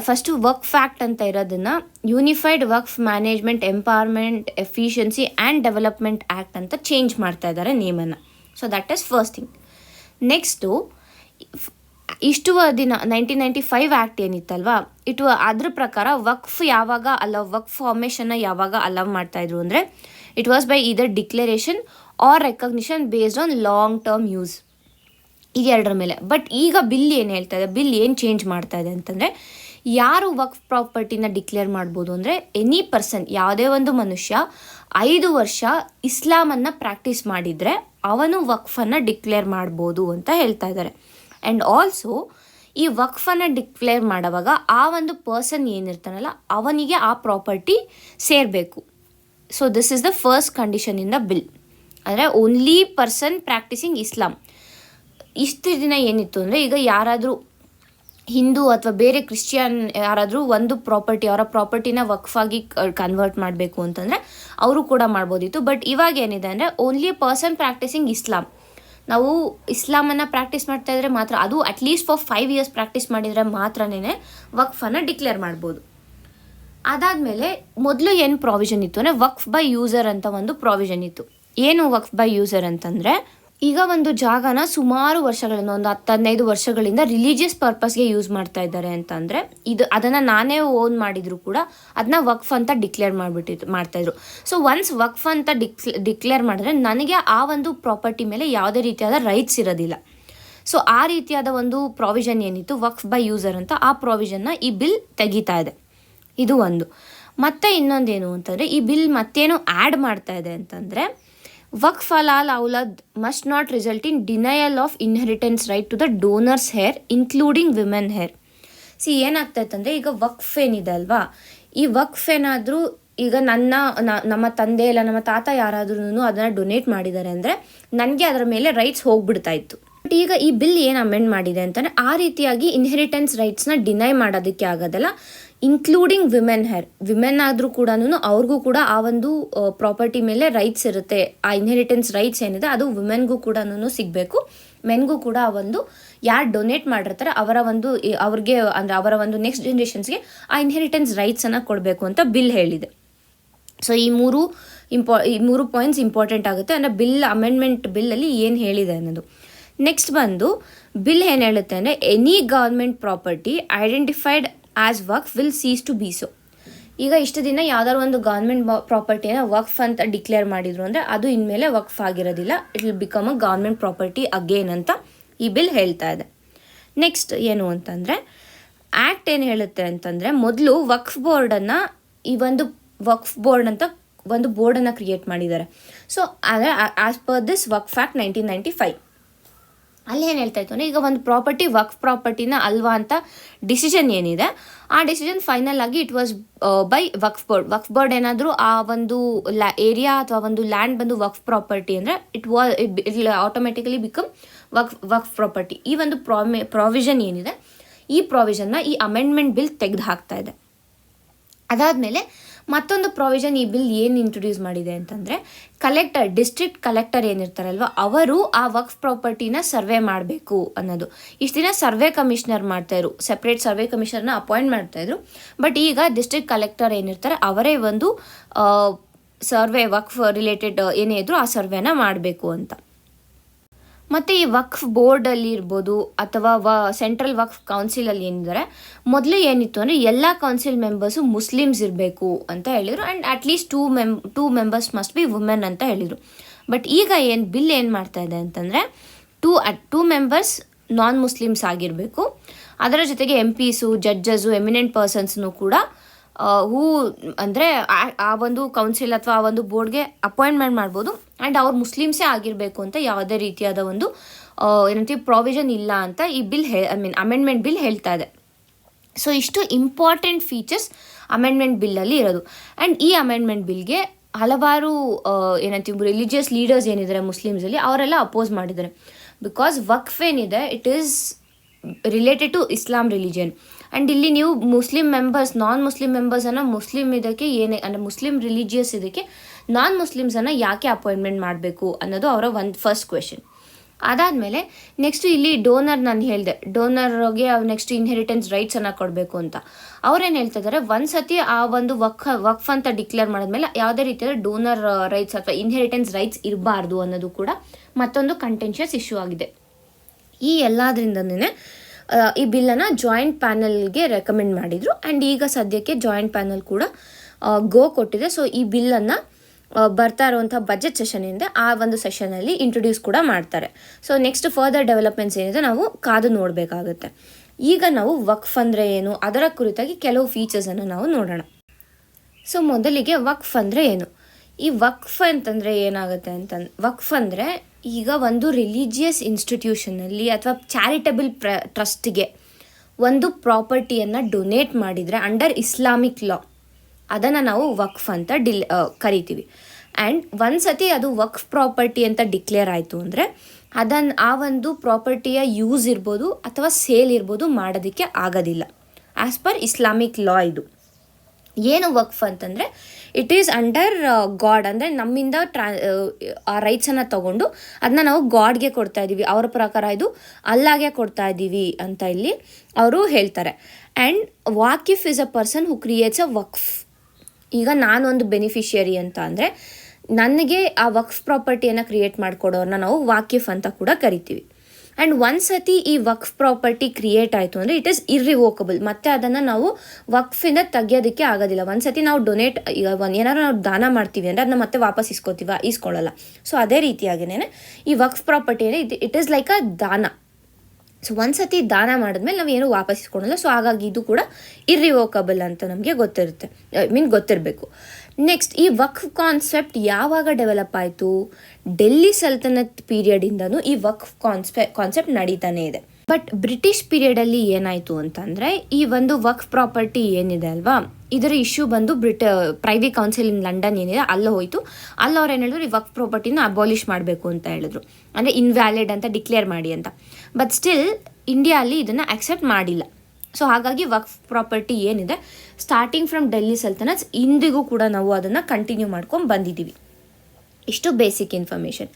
ಫಸ್ಟು ವಕ್ಫ್ ಆ್ಯಕ್ಟ್ ಅಂತ ಇರೋದನ್ನು unified Waqf management empowerment efficiency and development act ಅಂತ ಚೇಂಜ್ ಮಾಡ್ತಾ ಇದ್ದಾರೆ ನೇಮನ್ನು. So that is first thing. Next ದಿನ 1995 ಆ್ಯಕ್ಟ್ ಏನಿತ್ತಲ್ವಾ ಅದ್ರ ಪ್ರಕಾರ ವಕ್ಫ್ ಫಾರ್ಮೇಷನ್ನ ಯಾವಾಗ ಅಲವ್ ಮಾಡ್ತಾಯಿದ್ರು ಅಂದರೆ it was by either declaration or recognition based on long term use, ಇದೆರಡರ ಮೇಲೆ. ಬಟ್ ಈಗ ಬಿಲ್ ಏನು ಹೇಳ್ತಾ ಇದೆ, ಬಿಲ್ ಏನು ಚೇಂಜ್ ಮಾಡ್ತಾ ಇದೆ ಅಂತಂದರೆ ಯಾರು ವಕ್ಫ್ ಪ್ರಾಪರ್ಟಿನ ಡಿಕ್ಲೇರ್ ಮಾಡ್ಬೋದು ಅಂದರೆ ಎನಿ ಪರ್ಸನ್, ಯಾವುದೇ ಒಂದು ಮನುಷ್ಯ 5 ವರ್ಷ ಇಸ್ಲಾಮನ್ನು ಪ್ರಾಕ್ಟೀಸ್ ಮಾಡಿದರೆ ಅವನು ವಕ್ಫನ್ನು ಡಿಕ್ಲೇರ್ ಮಾಡ್ಬೋದು ಅಂತ ಹೇಳ್ತಾ ಇದ್ದಾರೆ. ಆ್ಯಂಡ್ ಆಲ್ಸೋ ಈ ವಕ್ಫನ್ನು ಡಿಕ್ಲೇರ್ ಮಾಡುವಾಗ ಆ ಒಂದು ಪರ್ಸನ್ ಏನಿರ್ತಾನಲ್ಲ ಅವನಿಗೆ ಆ ಪ್ರಾಪರ್ಟಿ ಸೇರಬೇಕು. So this is the first condition in the bill. ಅಂದರೆ ಓನ್ಲಿ ಪರ್ಸನ್ ಪ್ರಾಕ್ಟೀಸಿಂಗ್ ಇಸ್ಲಾಂ. ಇಷ್ಟು ದಿನ ಏನಿತ್ತು ಅಂದರೆ ಈಗ ಯಾರಾದರೂ ಹಿಂದೂ ಅಥವಾ ಬೇರೆ ಕ್ರಿಶ್ಚಿಯನ್ ಯಾರಾದರೂ ಒಂದು ಅವರ ಪ್ರಾಪರ್ಟಿನ ವಕ್ಫಾಗಿ ಕನ್ವರ್ಟ್ ಮಾಡಬೇಕು ಅಂತಂದರೆ ಅವರು ಕೂಡ ಮಾಡ್ಬೋದಿತ್ತು. ಬಟ್ ಇವಾಗ ಏನಿದೆ ಅಂದರೆ ಓನ್ಲಿ ಪರ್ಸನ್ ಪ್ರಾಕ್ಟೀಸಿಂಗ್ ಇಸ್ಲಾಂ, ನಾವು ಇಸ್ಲಾಮನ್ನು ಪ್ರಾಕ್ಟೀಸ್ ಮಾಡ್ತಾ ಇದ್ರೆ ಮಾತ್ರ, ಅದು ಅಟ್ಲೀಸ್ಟ್ ಫಾರ್ 5 years ಪ್ರಾಕ್ಟೀಸ್ ಮಾಡಿದರೆ ಮಾತ್ರನೇ ವಕ್ಫನ್ನು ಡಿಕ್ಲೇರ್ ಮಾಡ್ಬೋದು. ಅದಾದಮೇಲೆ ಮೊದಲು ಏನು ಪ್ರಾವಿಷನ್ ಇತ್ತು ಅಂದರೆ ವಕ್ಫ್ ಬೈ ಯೂಸರ್ ಅಂತ ಒಂದು ಪ್ರಾವಿಷನ್ ಇತ್ತು. ಏನು ವಕ್ಫ್ ಬೈ ಯೂಸರ್ ಅಂತಂದರೆ ಈಗ ಒಂದು ಜಾಗನ ಸುಮಾರು ವರ್ಷಗಳಿಂದ ಒಂದು 10-15 ವರ್ಷಗಳಿಂದ ರಿಲಿಜಿಯಸ್ ಪರ್ಪಸ್ಗೆ ಯೂಸ್ ಮಾಡ್ತಾ ಇದ್ದಾರೆ ಅಂತಂದರೆ ಅದನ್ನು ನಾನೇ ಓನ್ ಮಾಡಿದರೂ ಕೂಡ ಅದನ್ನ ವಕ್ಫ್ ಅಂತ ಡಿಕ್ಲೇರ್ ಮಾಡ್ತಾಯಿದ್ರು. ಸೊ ಒನ್ಸ್ ವಕ್ಫ್ ಅಂತ ಡಿಕ್ಲೇರ್ ಮಾಡಿದ್ರೆ ನನಗೆ ಆ ಒಂದು ಪ್ರಾಪರ್ಟಿ ಮೇಲೆ ಯಾವುದೇ ರೀತಿಯಾದ ರೈಟ್ಸ್ ಇರೋದಿಲ್ಲ. ಸೊ ಆ ರೀತಿಯಾದ ಒಂದು ಪ್ರಾವಿಷನ್ ಏನಿತ್ತು ವಕ್ಫ್ ಬೈ ಯೂಸರ್ ಅಂತ, ಆ ಪ್ರಾವಿಷನ್ನ ಈ ಬಿಲ್ ತೆಗಿತಾ ಇದೆ. ಇದು ಒಂದು. ಮತ್ತು ಇನ್ನೊಂದೇನು ಅಂತಂದರೆ ಈ ಬಿಲ್ ಮತ್ತೇನು ಆ್ಯಡ್ ಮಾಡ್ತಾ ಇದೆ ಅಂತಂದರೆ Waqf alal aulad must not result in denial of inheritance right to the donors heir including women heir. ಏನಾಗ್ತೈತೆ ಅಂದರೆ ಈಗ ವಕ್ಫ್ ಏನಿದೆ ಅಲ್ವಾ, ಈ ವಕ್ಫ್ ಏನಾದರೂ ಈಗ ನಮ್ಮ ತಂದೆ ಇಲ್ಲ ನಮ್ಮ ತಾತ ಯಾರಾದ್ರೂ ಅದನ್ನು ಡೊನೇಟ್ ಮಾಡಿದ್ದಾರೆ ಅಂದರೆ ನನಗೆ ಅದರ ಮೇಲೆ ರೈಟ್ಸ್ ಹೋಗ್ಬಿಡ್ತಾ ಇತ್ತು. ಬಟ್ ಈಗ ಈ ಬಿಲ್ ಏನು ಅಮೆಂಡ್ ಮಾಡಿದೆ ಅಂತಂದರೆ ಆ ರೀತಿಯಾಗಿ ಇನ್ಹೆರಿಟೆನ್ಸ್ ರೈಟ್ಸ್ನ ಡಿನೈ ಮಾಡೋದಕ್ಕೆ ಆಗೋದಲ್ಲ, ಇನ್ಕ್ಲೂಡಿಂಗ್ ವಿಮೆನ್ ಆದರೂ ಕೂಡ ಅವ್ರಿಗೂ ಕೂಡ ಆ ಒಂದು ಪ್ರಾಪರ್ಟಿ ಮೇಲೆ ರೈಟ್ಸ್ ಇರುತ್ತೆ. ಆ ಇನ್ಹೆರಿಟೆನ್ಸ್ ರೈಟ್ಸ್ ಏನಿದೆ ಅದು ವಿಮೆನ್ಗೂ ಕೂಡ ಸಿಗಬೇಕು, ಮೆನ್ಗೂ ಕೂಡ ಆ ಒಂದು ಯಾರು ಡೊನೇಟ್ ಮಾಡಿರ್ತಾರೆ ಅವ್ರಿಗೆ ಅಂದರೆ ಅವರ ಒಂದು ನೆಕ್ಸ್ಟ್ ಜನ್ರೇಷನ್ಸ್ಗೆ ಆ ಇನ್ಹೆರಿಟೆನ್ಸ್ ರೈಟ್ಸನ್ನು ಕೊಡಬೇಕು ಅಂತ ಬಿಲ್ ಹೇಳಿದೆ. ಸೊ ಈ ಮೂರು ಪಾಯಿಂಟ್ಸ್ ಇಂಪಾರ್ಟೆಂಟ್ ಆಗುತ್ತೆ ಅಂದರೆ ಅಮೆಂಡ್ಮೆಂಟ್ ಬಿಲ್ಲಲ್ಲಿ ಏನು ಹೇಳಿದೆ ಅನ್ನೋದು. ನೆಕ್ಸ್ಟ್ ಬಂದು ಬಿಲ್ ಏನು ಹೇಳುತ್ತೆ ಅಂದರೆ any government property identified as waqf will cease to be so. ಈಗ ಇಷ್ಟು ದಿನ ಯಾವ್ದಾದ್ರು ಒಂದು ಗವರ್ಮೆಂಟ್ ಪ್ರಾಪರ್ಟಿನ ವಕ್ಫ್ ಅಂತ ಡಿಕ್ಲೇರ್ ಮಾಡಿದ್ರು ಅಂದರೆ ಅದು ಇನ್ಮೇಲೆ ವಕ್ಫ್ ಆಗಿರೋದಿಲ್ಲ, it will become a government property again ಅಂತ ಈ ಬಿಲ್ ಹೇಳ್ತಾ ಇದೆ. ನೆಕ್ಸ್ಟ್ ಏನು ಅಂತಂದರೆ ಆ್ಯಕ್ಟ್ ಏನು ಹೇಳುತ್ತೆ ಅಂತಂದರೆ ಮೊದಲು ವಕ್ಫ್ ಬೋರ್ಡನ್ನು ಈ ಒಂದು ವಕ್ಫ್ ಬೋರ್ಡ್ ಅಂತ ಒಂದು ಬೋರ್ಡನ್ನು ಕ್ರಿಯೇಟ್ ಮಾಡಿದ್ದಾರೆ. ಸೊ ಅಂದರೆ as per this Waqf act 1995 ಅಲ್ಲಿ ಏನು ಹೇಳ್ತಾ ಇತ್ತು ಅಂದರೆ ಈಗ ಒಂದು ಪ್ರಾಪರ್ಟಿ ವಕ್ಫ್ ಪ್ರಾಪರ್ಟಿನ ಅಲ್ವಾ ಅಂತ ಡಿಸಿಷನ್ ಏನಿದೆ, ಆ ಡಿಸಿಷನ್ ಫೈನಲ್ ಆಗಿ it was by Waqf board ಏನಾದರೂ ಆ ಒಂದು ಏರಿಯಾ ಅಥವಾ ಒಂದು ಲ್ಯಾಂಡ್ ಬಂದು ವಕ್ಫ್ ಪ್ರಾಪರ್ಟಿ ಅಂದರೆ it automatically become Waqf property. ಈ ಒಂದು ಪ್ರಾವಿಷನ್ ಏನಿದೆ ಈ ಪ್ರಾವಿಷನ್ನ ಈ ಅಮೆಂಡ್ಮೆಂಟ್ ಬಿಲ್ ತೆಗೆದು ಹಾಕ್ತಾ ಇದೆ. ಅದಾದಮೇಲೆ ಮತ್ತೊಂದು ಪ್ರಾವಿಷನ್ ಈ ಬಿಲ್ ಏನು ಇಂಟ್ರೊಡ್ಯೂಸ್ ಮಾಡಿದೆ ಅಂತಂದರೆ ಡಿಸ್ಟ್ರಿಕ್ಟ್ ಕಲೆಕ್ಟರ್ ಏನಿರ್ತಾರಲ್ವ ಅವರು ಆ ವಕ್ಫ್ ಪ್ರಾಪರ್ಟಿನ ಸರ್ವೆ ಮಾಡಬೇಕು ಅನ್ನೋದು. ಇಷ್ಟು ದಿನ ಸರ್ವೆ ಕಮಿಷನರ್ ಮಾಡ್ತಾಯಿದ್ರು, ಸೆಪ್ರೇಟ್ ಸರ್ವೆ ಕಮಿಷನರ್ನ ಅಪಾಯಿಂಟ್ ಮಾಡ್ತಾಯಿದ್ರು. ಬಟ್ ಈಗ ಡಿಸ್ಟ್ರಿಕ್ಟ್ ಕಲೆಕ್ಟರ್ ಏನಿರ್ತಾರೆ ಅವರೇ ಒಂದು ಸರ್ವೆ ವಕ್ಫ್ ರಿಲೇಟೆಡ್ ಏನೇ ಇದ್ರೂ ಆ ಸರ್ವೆನ ಮಾಡಬೇಕು ಅಂತ. ಮತ್ತು ಈ ವಕ್ಫ್ ಬೋರ್ಡಲ್ಲಿ ಇರ್ಬೋದು ಅಥವಾ ಸೆಂಟ್ರಲ್ ವಕ್ಫ್ ಕೌನ್ಸಿಲಲ್ಲಿ ಏನಿದ್ದಾರೆ ಮೊದಲು ಏನಿತ್ತು ಅಂದರೆ ಎಲ್ಲ ಕೌನ್ಸಿಲ್ ಮೆಂಬರ್ಸು ಮುಸ್ಲಿಮ್ಸ್ ಇರಬೇಕು ಅಂತ ಹೇಳಿದರು and at least two members must be women ಅಂತ ಹೇಳಿದರು. ಬಟ್ ಈಗ ಬಿಲ್ ಏನು ಮಾಡ್ತಾ ಇದೆ ಅಂತಂದರೆ ಟೂ ಮೆಂಬರ್ಸ್ ನಾನ್ ಮುಸ್ಲಿಮ್ಸ್ ಆಗಿರಬೇಕು. ಅದರ ಜೊತೆಗೆ MPಸು ಜಡ್ಜಸ್ಸು ಎಮಿನೆಂಟ್ ಪರ್ಸನ್ಸ್ನು ಕೂಡ ಅಂದರೆ ಆ ಒಂದು ಕೌನ್ಸಿಲ್ ಅಥವಾ ಆ ಒಂದು ಬೋರ್ಡ್ಗೆ ಅಪಾಯಿಂಟ್ಮೆಂಟ್ ಮಾಡ್ಬೋದು ಆ್ಯಂಡ್ ಅವ್ರು ಮುಸ್ಲಿಮ್ಸೇ ಆಗಿರಬೇಕು ಅಂತ ಯಾವುದೇ ರೀತಿಯಾದ ಒಂದು ಏನಂತೀವಿ ಪ್ರಾವಿಷನ್ ಇಲ್ಲ ಅಂತ ಈ ಬಿಲ್ ಅಮೆಂಡ್ಮೆಂಟ್ ಬಿಲ್ ಹೇಳ್ತಾ ಇದೆ. ಸೊ ಇಷ್ಟು ಇಂಪಾರ್ಟೆಂಟ್ ಫೀಚರ್ಸ್ ಅಮೆಂಡ್ಮೆಂಟ್ ಬಿಲ್ಲಲ್ಲಿ ಇರೋದು. ಆ್ಯಂಡ್ ಈ ಅಮೆಂಡ್ಮೆಂಟ್ ಬಿಲ್ಗೆ ಹಲವಾರು ಏನಂತೀವಿ ರಿಲಿಜಿಯಸ್ ಲೀಡರ್ಸ್ ಏನಿದ್ದಾರೆ ಮುಸ್ಲಿಮ್ಸಲ್ಲಿ ಅವರೆಲ್ಲ ಅಪೋಸ್ ಮಾಡಿದ್ದಾರೆ. ಬಿಕಾಸ್ ವಕ್ಫ್ ಏನಿದೆ it is related to Islam religion and ಇಲ್ಲಿ ನೀವು ನಾನ್ ಮುಸ್ಲಿಂ ಮೆಂಬರ್ಸನ್ನು ಮುಸ್ಲಿಮ್ ಇದಕ್ಕೆ ಅಂದರೆ ಮುಸ್ಲಿಂ ರಿಲಿಜಿಯಸ್ ಇದಕ್ಕೆ ನಾನ್ ಮುಸ್ಲಿಮ್ಸನ್ನು ಯಾಕೆ ಅಪಾಯಿಂಟ್ಮೆಂಟ್ ಮಾಡಬೇಕು ಅನ್ನೋದು ಅವರ ಒಂದು ಫಸ್ಟ್ ಕ್ವೆಶನ್. ಅದಾದಮೇಲೆ ನೆಕ್ಸ್ಟು ಇಲ್ಲಿ ನಾನು ಹೇಳಿದೆ ಡೋನರ್ಗೆ ನೆಕ್ಸ್ಟ್ ಇನ್ಹೆರಿಟೆನ್ಸ್ ರೈಟ್ಸನ್ನು ಕೊಡಬೇಕು ಅಂತ. ಅವ್ರೇನು ಹೇಳ್ತಾ ಇದ್ದಾರೆ, ಒಂದು ಸತಿ ಆ ಒಂದು ವಕ್ಫ್ ಅಂತ ಡಿಕ್ಲೇರ್ ಮಾಡಿದ್ಮೇಲೆ ಯಾವುದೇ ರೀತಿಯಾದ ಡೋನರ್ ರೈಟ್ಸ್ ಅಥವಾ ಇನ್ಹೆರಿಟೆನ್ಸ್ ರೈಟ್ಸ್ ಇರಬಾರ್ದು ಅನ್ನೋದು ಕೂಡ ಮತ್ತೊಂದು ಕಂಟೆನ್ಷಿಯಸ್ ಇಶ್ಯೂ ಆಗಿದೆ. ಈ ಎಲ್ಲದರಿಂದನೇ ಈ ಬಿಲ್ಲನ್ನು ಜಾಯಿಂಟ್ ಪ್ಯಾನಲ್ಗೆ ರೆಕಮೆಂಡ್ ಮಾಡಿದರು ಆ್ಯಂಡ್ ಈಗ ಸದ್ಯಕ್ಕೆ ಜಾಯಿಂಟ್ ಪ್ಯಾನಲ್ ಕೂಡ ಗೋ ಕೊಟ್ಟಿದೆ. ಸೊ ಈ ಬಿಲ್ಲನ್ನು ಬರ್ತಾ ಇರುವಂಥ ಬಜೆಟ್ ಸೆಷನಿಂದ ಆ ಒಂದು ಸೆಷನಲ್ಲಿ ಇಂಟ್ರೊಡ್ಯೂಸ್ ಕೂಡ ಮಾಡ್ತಾರೆ. ಸೊ ನೆಕ್ಸ್ಟ್ ಫರ್ದರ್ ಡೆವಲಪ್ಮೆಂಟ್ಸ್ ಏನಿದೆ ನಾವು ಕಾದು ನೋಡಬೇಕಾಗುತ್ತೆ. ಈಗ ನಾವು ವಕ್ಫ್ ಅಂದರೆ ಏನು ಅದರ ಕುರಿತಾಗಿ ಕೆಲವು ಫೀಚರ್ಸನ್ನು ನಾವು ನೋಡೋಣ. ಸೊ ಮೊದಲಿಗೆ ವಕ್ಫ್ ಅಂದರೆ ಏನು? ಈ ವಕ್ಫ್ ಅಂತಂದರೆ ಏನಾಗುತ್ತೆ ವಕ್ಫ್ ಅಂದರೆ ಈಗ ಒಂದು ರಿಲಿಜಿಯಸ್ ಇನ್ಸ್ಟಿಟ್ಯೂಷನಲ್ಲಿ ಅಥವಾ ಚಾರಿಟಬಲ್ ಟ್ರಸ್ಟ್ಗೆ ಒಂದು ಪ್ರಾಪರ್ಟಿಯನ್ನು ಡೊನೇಟ್ ಮಾಡಿದರೆ ಅಂಡರ್ ಇಸ್ಲಾಮಿಕ್ ಲಾ ಅದನ್ನು ನಾವು ವಕ್ಫ್ ಅಂತ ಕರಿತೀವಿ. ಆ್ಯಂಡ್ ಒಂದು ಸತಿ ಅದು ವಕ್ಫ್ ಪ್ರಾಪರ್ಟಿ ಅಂತ ಡಿಕ್ಲೇರ್ ಆಯಿತು ಅಂದರೆ ಆ ಒಂದು ಪ್ರಾಪರ್ಟಿಯ ಯೂಸ್ ಇರ್ಬೋದು ಅಥವಾ ಸೇಲ್ ಇರ್ಬೋದು ಮಾಡೋದಕ್ಕೆ ಆಗೋದಿಲ್ಲ ಆ್ಯಸ್ ಪರ್ ಇಸ್ಲಾಮಿಕ್ ಲಾ. ಇದು ಏನು ವಕ್ಫ್ ಅಂತಂದರೆ ಇಟ್ ಈಸ್ ಅಂಡರ್ ಗಾಡ್, ಅಂದರೆ ನಮ್ಮಿಂದ ಆ ರೈಟ್ಸನ್ನು ತೊಗೊಂಡು ಅದನ್ನ ನಾವು ಗಾಡ್ಗೆ ಕೊಡ್ತಾ ಇದ್ದೀವಿ, ಅವರ ಪ್ರಕಾರ ಇದು ಅಲ್ಲಾಗೆ ಕೊಡ್ತಾ ಇದ್ದೀವಿ ಅಂತ ಇಲ್ಲಿ ಅವರು ಹೇಳ್ತಾರೆ. And wakif is a person who creates a Waqf. ಈಗ ನಾನೊಂದು ಬೆನಿಫಿಷಿಯರಿ ಅಂತ ಅಂದರೆ ನನಗೆ ಆ ವಕ್ಫ್ ಪ್ರಾಪರ್ಟಿಯನ್ನು ಕ್ರಿಯೇಟ್ ಮಾಡಿಕೊಡೋರನ್ನ ನಾವು ವಾಕಿಫ್ ಅಂತ ಕೂಡ ಕರಿತೀವಿ. ಆ್ಯಂಡ್ ಒಂದ್ಸತಿ ಈ ವಕ್ಫ್ ಪ್ರಾಪರ್ಟಿ ಕ್ರಿಯೇಟ್ ಆಯಿತು ಅಂದರೆ ಇಟ್ ಈಸ್ ಇರ್ರಿವೋಕಬಲ್. ಮತ್ತು ಅದನ್ನು ನಾವು ವಕ್ಫಿಂದ ತೆಗಿಯೋದಕ್ಕೆ ಆಗೋದಿಲ್ಲ. ಒಂದ್ಸತಿ ನಾವು ಡೊನೇಟ್ ಈಗ ಏನಾದ್ರು ನಾವು ದಾನ ಮಾಡ್ತೀವಿ ಅಂದರೆ ಅದನ್ನ ಮತ್ತೆ ವಾಪಸ್ ಇಸ್ಕೊಳ್ಳಲ್ಲ. ಸೊ ಅದೇ ರೀತಿಯಾಗಿಯೇ ಈ Waqf property it is like a dana. So ಒಂದ್ಸತಿ ದಾನ ಮಾಡಿದ್ಮೇಲೆ ನಾವು ಏನು ವಾಪಸ್ ಇಸ್ಕೊಳಲ್ಲ. ಸೊ ಹಾಗಾಗಿ ಇದು ಕೂಡ ಇರ್ರಿವೋಕಬಲ್ ಅಂತ ನಮಗೆ ಗೊತ್ತಿರಬೇಕು. ನೆಕ್ಸ್ಟ್, ಈ ವಕ್ಫ್ ಕಾನ್ಸೆಪ್ಟ್ ಯಾವಾಗ ಡೆವಲಪ್ ಆಯಿತು? ಡೆಲ್ಲಿ ಸಲ್ತನತ್ ಪೀರಿಯಡಿಂದನೂ ಈ ವಕ್ಫ್ ಕಾನ್ಸೆಪ್ಟ್ ನಡೀತಾನೆ ಇದೆ. ಬಟ್ ಬ್ರಿಟಿಷ್ ಪೀರಿಯಡಲ್ಲಿ ಏನಾಯಿತು ಅಂತಂದರೆ, ಈ ಒಂದು ವಕ್ಫ್ ಪ್ರಾಪರ್ಟಿ ಏನಿದೆ ಅಲ್ವಾ, ಇದರ ಇಶ್ಯೂ ಬಂದು ಪ್ರೈವಿ ಕೌನ್ಸಿಲ್ ಇನ್ ಲಂಡನ್ ಏನಿದೆ ಅಲ್ಲಿ ಹೋಯಿತು. ಅಲ್ಲಿ ಅವ್ರು ಏನು ಹೇಳಿದ್ರು, ಈ ವಕ್ಫ್ ಪ್ರಾಪರ್ಟಿನ ಅಬಾಲಿಷ್ ಮಾಡಬೇಕು ಅಂತ ಹೇಳಿದ್ರು, ಅಂದರೆ ಇನ್ವ್ಯಾಲಿಡ್ ಅಂತ ಡಿಕ್ಲೇರ್ ಮಾಡಿ ಅಂತ. ಬಟ್ ಸ್ಟಿಲ್ ಇಂಡಿಯಾ ಅಲ್ಲಿ ಇದನ್ನು ಅಕ್ಸೆಪ್ಟ್ ಮಾಡಿಲ್ಲ. ಸೊ ಹಾಗಾಗಿ ವಕ್ಫ್ ಪ್ರಾಪರ್ಟಿ ಏನಿದೆ ಸ್ಟಾರ್ಟಿಂಗ್ ಫ್ರಮ್ ಡೆಲ್ಲಿ ಸಲ್ತನಟ್ಸ್ ಇಂದಿಗೂ ಕೂಡ ನಾವು ಅದನ್ನು ಕಂಟಿನ್ಯೂ ಮಾಡ್ಕೊಂಡು ಬಂದಿದ್ದೀವಿ. ಇಷ್ಟು ಬೇಸಿಕ್ ಇನ್ಫಾರ್ಮೇಷನ್.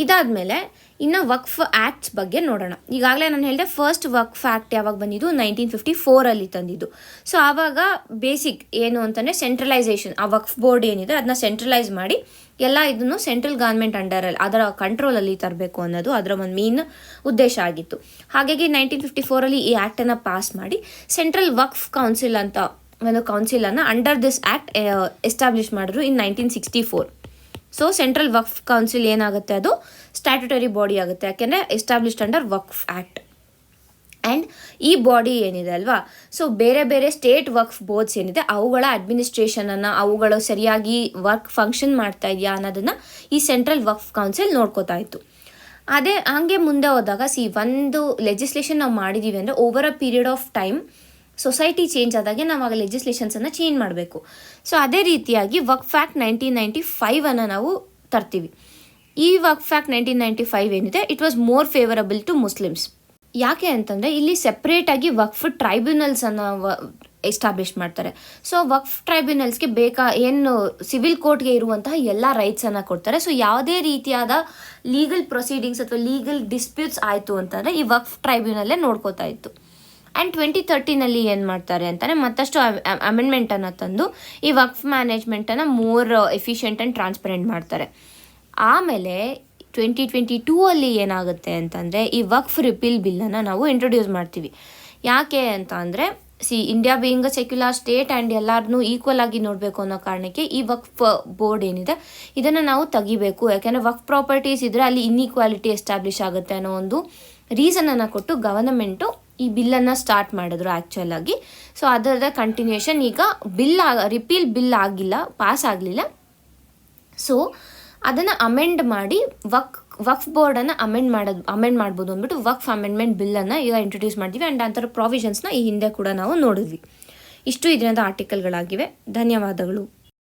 ಇದಾದಮೇಲೆ ಇನ್ನು ವಕ್ಫ್ ಆ್ಯಕ್ಟ್ಸ್ ಬಗ್ಗೆ ನೋಡೋಣ. ಈಗಾಗಲೇ ನಾನು ಹೇಳಿದೆ ಫಸ್ಟ್ ವಕ್ಫ್ ಆ್ಯಕ್ಟ್ ಯಾವಾಗ ಬಂದಿದ್ದು 1954 ತಂದಿದ್ದು. ಸೊ ಆವಾಗ ಬೇಸಿಕ್ ಏನು ಅಂತಂದರೆ ಸೆಂಟ್ರಲೈಸೇಷನ್, ಆ ವಕ್ಫ್ ಬೋರ್ಡ್ ಏನಿದೆ ಅದನ್ನ ಸೆಂಟ್ರಲೈಸ್ ಮಾಡಿ ಎಲ್ಲ ಇದನ್ನು ಸೆಂಟ್ರಲ್ ಗೌರ್ಮೆಂಟ್ ಅಂಡರಲ್ಲಿ ಅದರ ಕಂಟ್ರೋಲಲ್ಲಿ ತರಬೇಕು ಅನ್ನೋದು ಅದರ ಒಂದು ಮೇನ್ ಉದ್ದೇಶ ಆಗಿತ್ತು. ಹಾಗಾಗಿ 1954 ಈ ಆ್ಯಕ್ಟನ್ನು ಪಾಸ್ ಮಾಡಿ ಸೆಂಟ್ರಲ್ ವಕ್ಫ್ ಕೌನ್ಸಿಲ್ ಅಂತ ಒಂದು ಕೌನ್ಸಿಲನ್ನು ಅಂಡರ್ ದಿಸ್ ಆ್ಯಕ್ಟ್ ಎಸ್ಟಾಬ್ಲಿಷ್ ಮಾಡಿದ್ರು ಇನ್ 1964. ಸೊ ಸೆಂಟ್ರಲ್ ವಕ್ಫ್ ಕೌನ್ಸಿಲ್ ಏನಾಗುತ್ತೆ, ಅದು ಸ್ಟ್ಯಾಟ್ಯುಟರಿ ಬಾಡಿ ಆಗುತ್ತೆ, ಯಾಕೆಂದರೆ established under Waqf act. And ಈ ಬಾಡಿ ಏನಿದೆ ಅಲ್ವಾ, ಸೊ ಬೇರೆ ಬೇರೆ ಸ್ಟೇಟ್ ವಕ್ಫ್ ಬೋರ್ಡ್ಸ್ ಏನಿದೆ ಅವುಗಳ ಅಡ್ಮಿನಿಸ್ಟ್ರೇಷನನ್ನು, ಅವುಗಳು ಸರಿಯಾಗಿ ಫಂಕ್ಷನ್ ಮಾಡ್ತಾ ಇದೆಯಾ ಅನ್ನೋದನ್ನು ಈ ಸೆಂಟ್ರಲ್ ವಕ್ಫ್ ಕೌನ್ಸಿಲ್ ನೋಡ್ಕೋತಾ ಇತ್ತು. ಅದೇ ಹಾಗೆ ಮುಂದೆ ಹೋದಾಗ ಒಂದು ಲೆಜಿಸ್ಲೇಷನ್ ನಾವು ಮಾಡಿದ್ದೀವಿ ಅಂದರೆ over a period of time society change ಆದಾಗೆ ನಾವು ಆಗ ಲೆಜಿಸ್ಲೇಷನ್ಸನ್ನು ಚೇಂಜ್ ಮಾಡಬೇಕು. ಸೊ ಅದೇ ರೀತಿಯಾಗಿ ವಕ್ಫ್ ಆ್ಯಕ್ಟ್ 1995 ನಾವು ತರ್ತೀವಿ. ಈ ವಕ್ಫ್ ಆ್ಯಕ್ಟ್ 1995 ಏನಿದೆ it was more favourable to Muslims. ಯಾಕೆ ಅಂತಂದರೆ ಇಲ್ಲಿ ಸೆಪ್ರೇಟಾಗಿ ವಕ್ಫ್ ಟ್ರೈಬ್ಯುನಲ್ಸನ್ನು ಎಸ್ಟಾಬ್ಲಿಷ್ ಮಾಡ್ತಾರೆ. ಸೊ ವಕ್ಫ್ ಟ್ರೈಬ್ಯುನಲ್ಸ್ಗೆ ಏನು ಸಿವಿಲ್ ಕೋರ್ಟ್ಗೆ ಇರುವಂತಹ ಎಲ್ಲ ರೈಟ್ಸನ್ನು ಕೊಡ್ತಾರೆ. ಸೊ ಯಾವುದೇ ರೀತಿಯಾದ ಲೀಗಲ್ ಪ್ರೊಸೀಡಿಂಗ್ಸ್ ಅಥವಾ ಲೀಗಲ್ ಡಿಸ್ಪ್ಯೂಟ್ಸ್ ಆಯಿತು ಅಂತಂದರೆ ಈ ವಕ್ಫ್ ಟ್ರೈಬ್ಯುನಲ್ಲೇ ನೋಡ್ಕೋತಾ ಇತ್ತು. ಆ್ಯಂಡ್ 2013 ಏನು ಮಾಡ್ತಾರೆ ಅಂತಾನೆ ಮತ್ತಷ್ಟು ಅಮೆಂಡ್ಮೆಂಟನ್ನು ತಂದು ಈ ವಕ್ಫ್ ಮ್ಯಾನೇಜ್ಮೆಂಟನ್ನು ಮೋರ್ ಎಫಿಷಿಯೆಂಟ್ ಆ್ಯಂಡ್ ಟ್ರಾನ್ಸ್ಪರೆಂಟ್ ಮಾಡ್ತಾರೆ. ಆಮೇಲೆ 2022 ಏನಾಗುತ್ತೆ ಅಂತಂದರೆ ಈ ವಕ್ಫ್ ರಿಪೀಲ್ ಬಿಲ್ಲನ್ನು ನಾವು ಇಂಟ್ರೊಡ್ಯೂಸ್ ಮಾಡ್ತೀವಿ. ಯಾಕೆ ಅಂತ ಅಂದರೆ India being a secular state and ಎಲ್ಲರನ್ನೂ ಈಕ್ವಲ್ ಆಗಿ ನೋಡಬೇಕು ಅನ್ನೋ ಕಾರಣಕ್ಕೆ ಈ ವಕ್ಫ್ ಬೋರ್ಡ್ ಏನಿದೆ ಇದನ್ನು ನಾವು ತೆಗಿಬೇಕು. ಯಾಕೆಂದರೆ ವಕ್ಫ್ ಪ್ರಾಪರ್ಟೀಸ್ ಇದ್ದರೆ ಅಲ್ಲಿ ಇನ್ಇಕ್ವಾಲಿಟಿ ಎಸ್ಟಾಬ್ಲಿಷ್ ಆಗುತ್ತೆ ಅನ್ನೋ ಒಂದು ರೀಸನನ್ನು ಕೊಟ್ಟು ಗವರ್ನಮೆಂಟು ಈ ಬಿಲ್ಲನ್ನು ಸ್ಟಾರ್ಟ್ ಮಾಡಿದ್ರು ಆ್ಯಕ್ಚುಲ್ ಆಗಿ. ಸೊ ಅದರ ಕಂಟಿನ್ಯೂಷನ್ ಈಗ ರಿಪೀಲ್ ಬಿಲ್ ಆಗಿಲ್ಲ, ಪಾಸ್ ಆಗಲಿಲ್ಲ. ಸೊ ಅದನ್ನು ಅಮೆಂಡ್ ಮಾಡಿ ವಕ್ಫ್ ಬೋರ್ಡನ್ನು ಅಮೆಂಡ್ ಮಾಡ್ಬೋದು ಅಂದ್ಬಿಟ್ಟು ವಕ್ಫ್ ಅಮೆಂಡ್ಮೆಂಟ್ ಬಿಲ್ಲನ್ನು ಈಗ ಇಂಟ್ರೊಡ್ಯೂಸ್ ಮಾಡಿದ್ವಿ. ಆ್ಯಂಡ್ ಅಂತರ ಪ್ರಾವಿಷನ್ಸ್ನ ಈ ಹಿಂದೆ ಕೂಡ ನಾವು ನೋಡಿದ್ವಿ. ಇಷ್ಟು ಇದರಿಂದ ಆರ್ಟಿಕಲ್ಗಳಾಗಿವೆ. ಧನ್ಯವಾದಗಳು.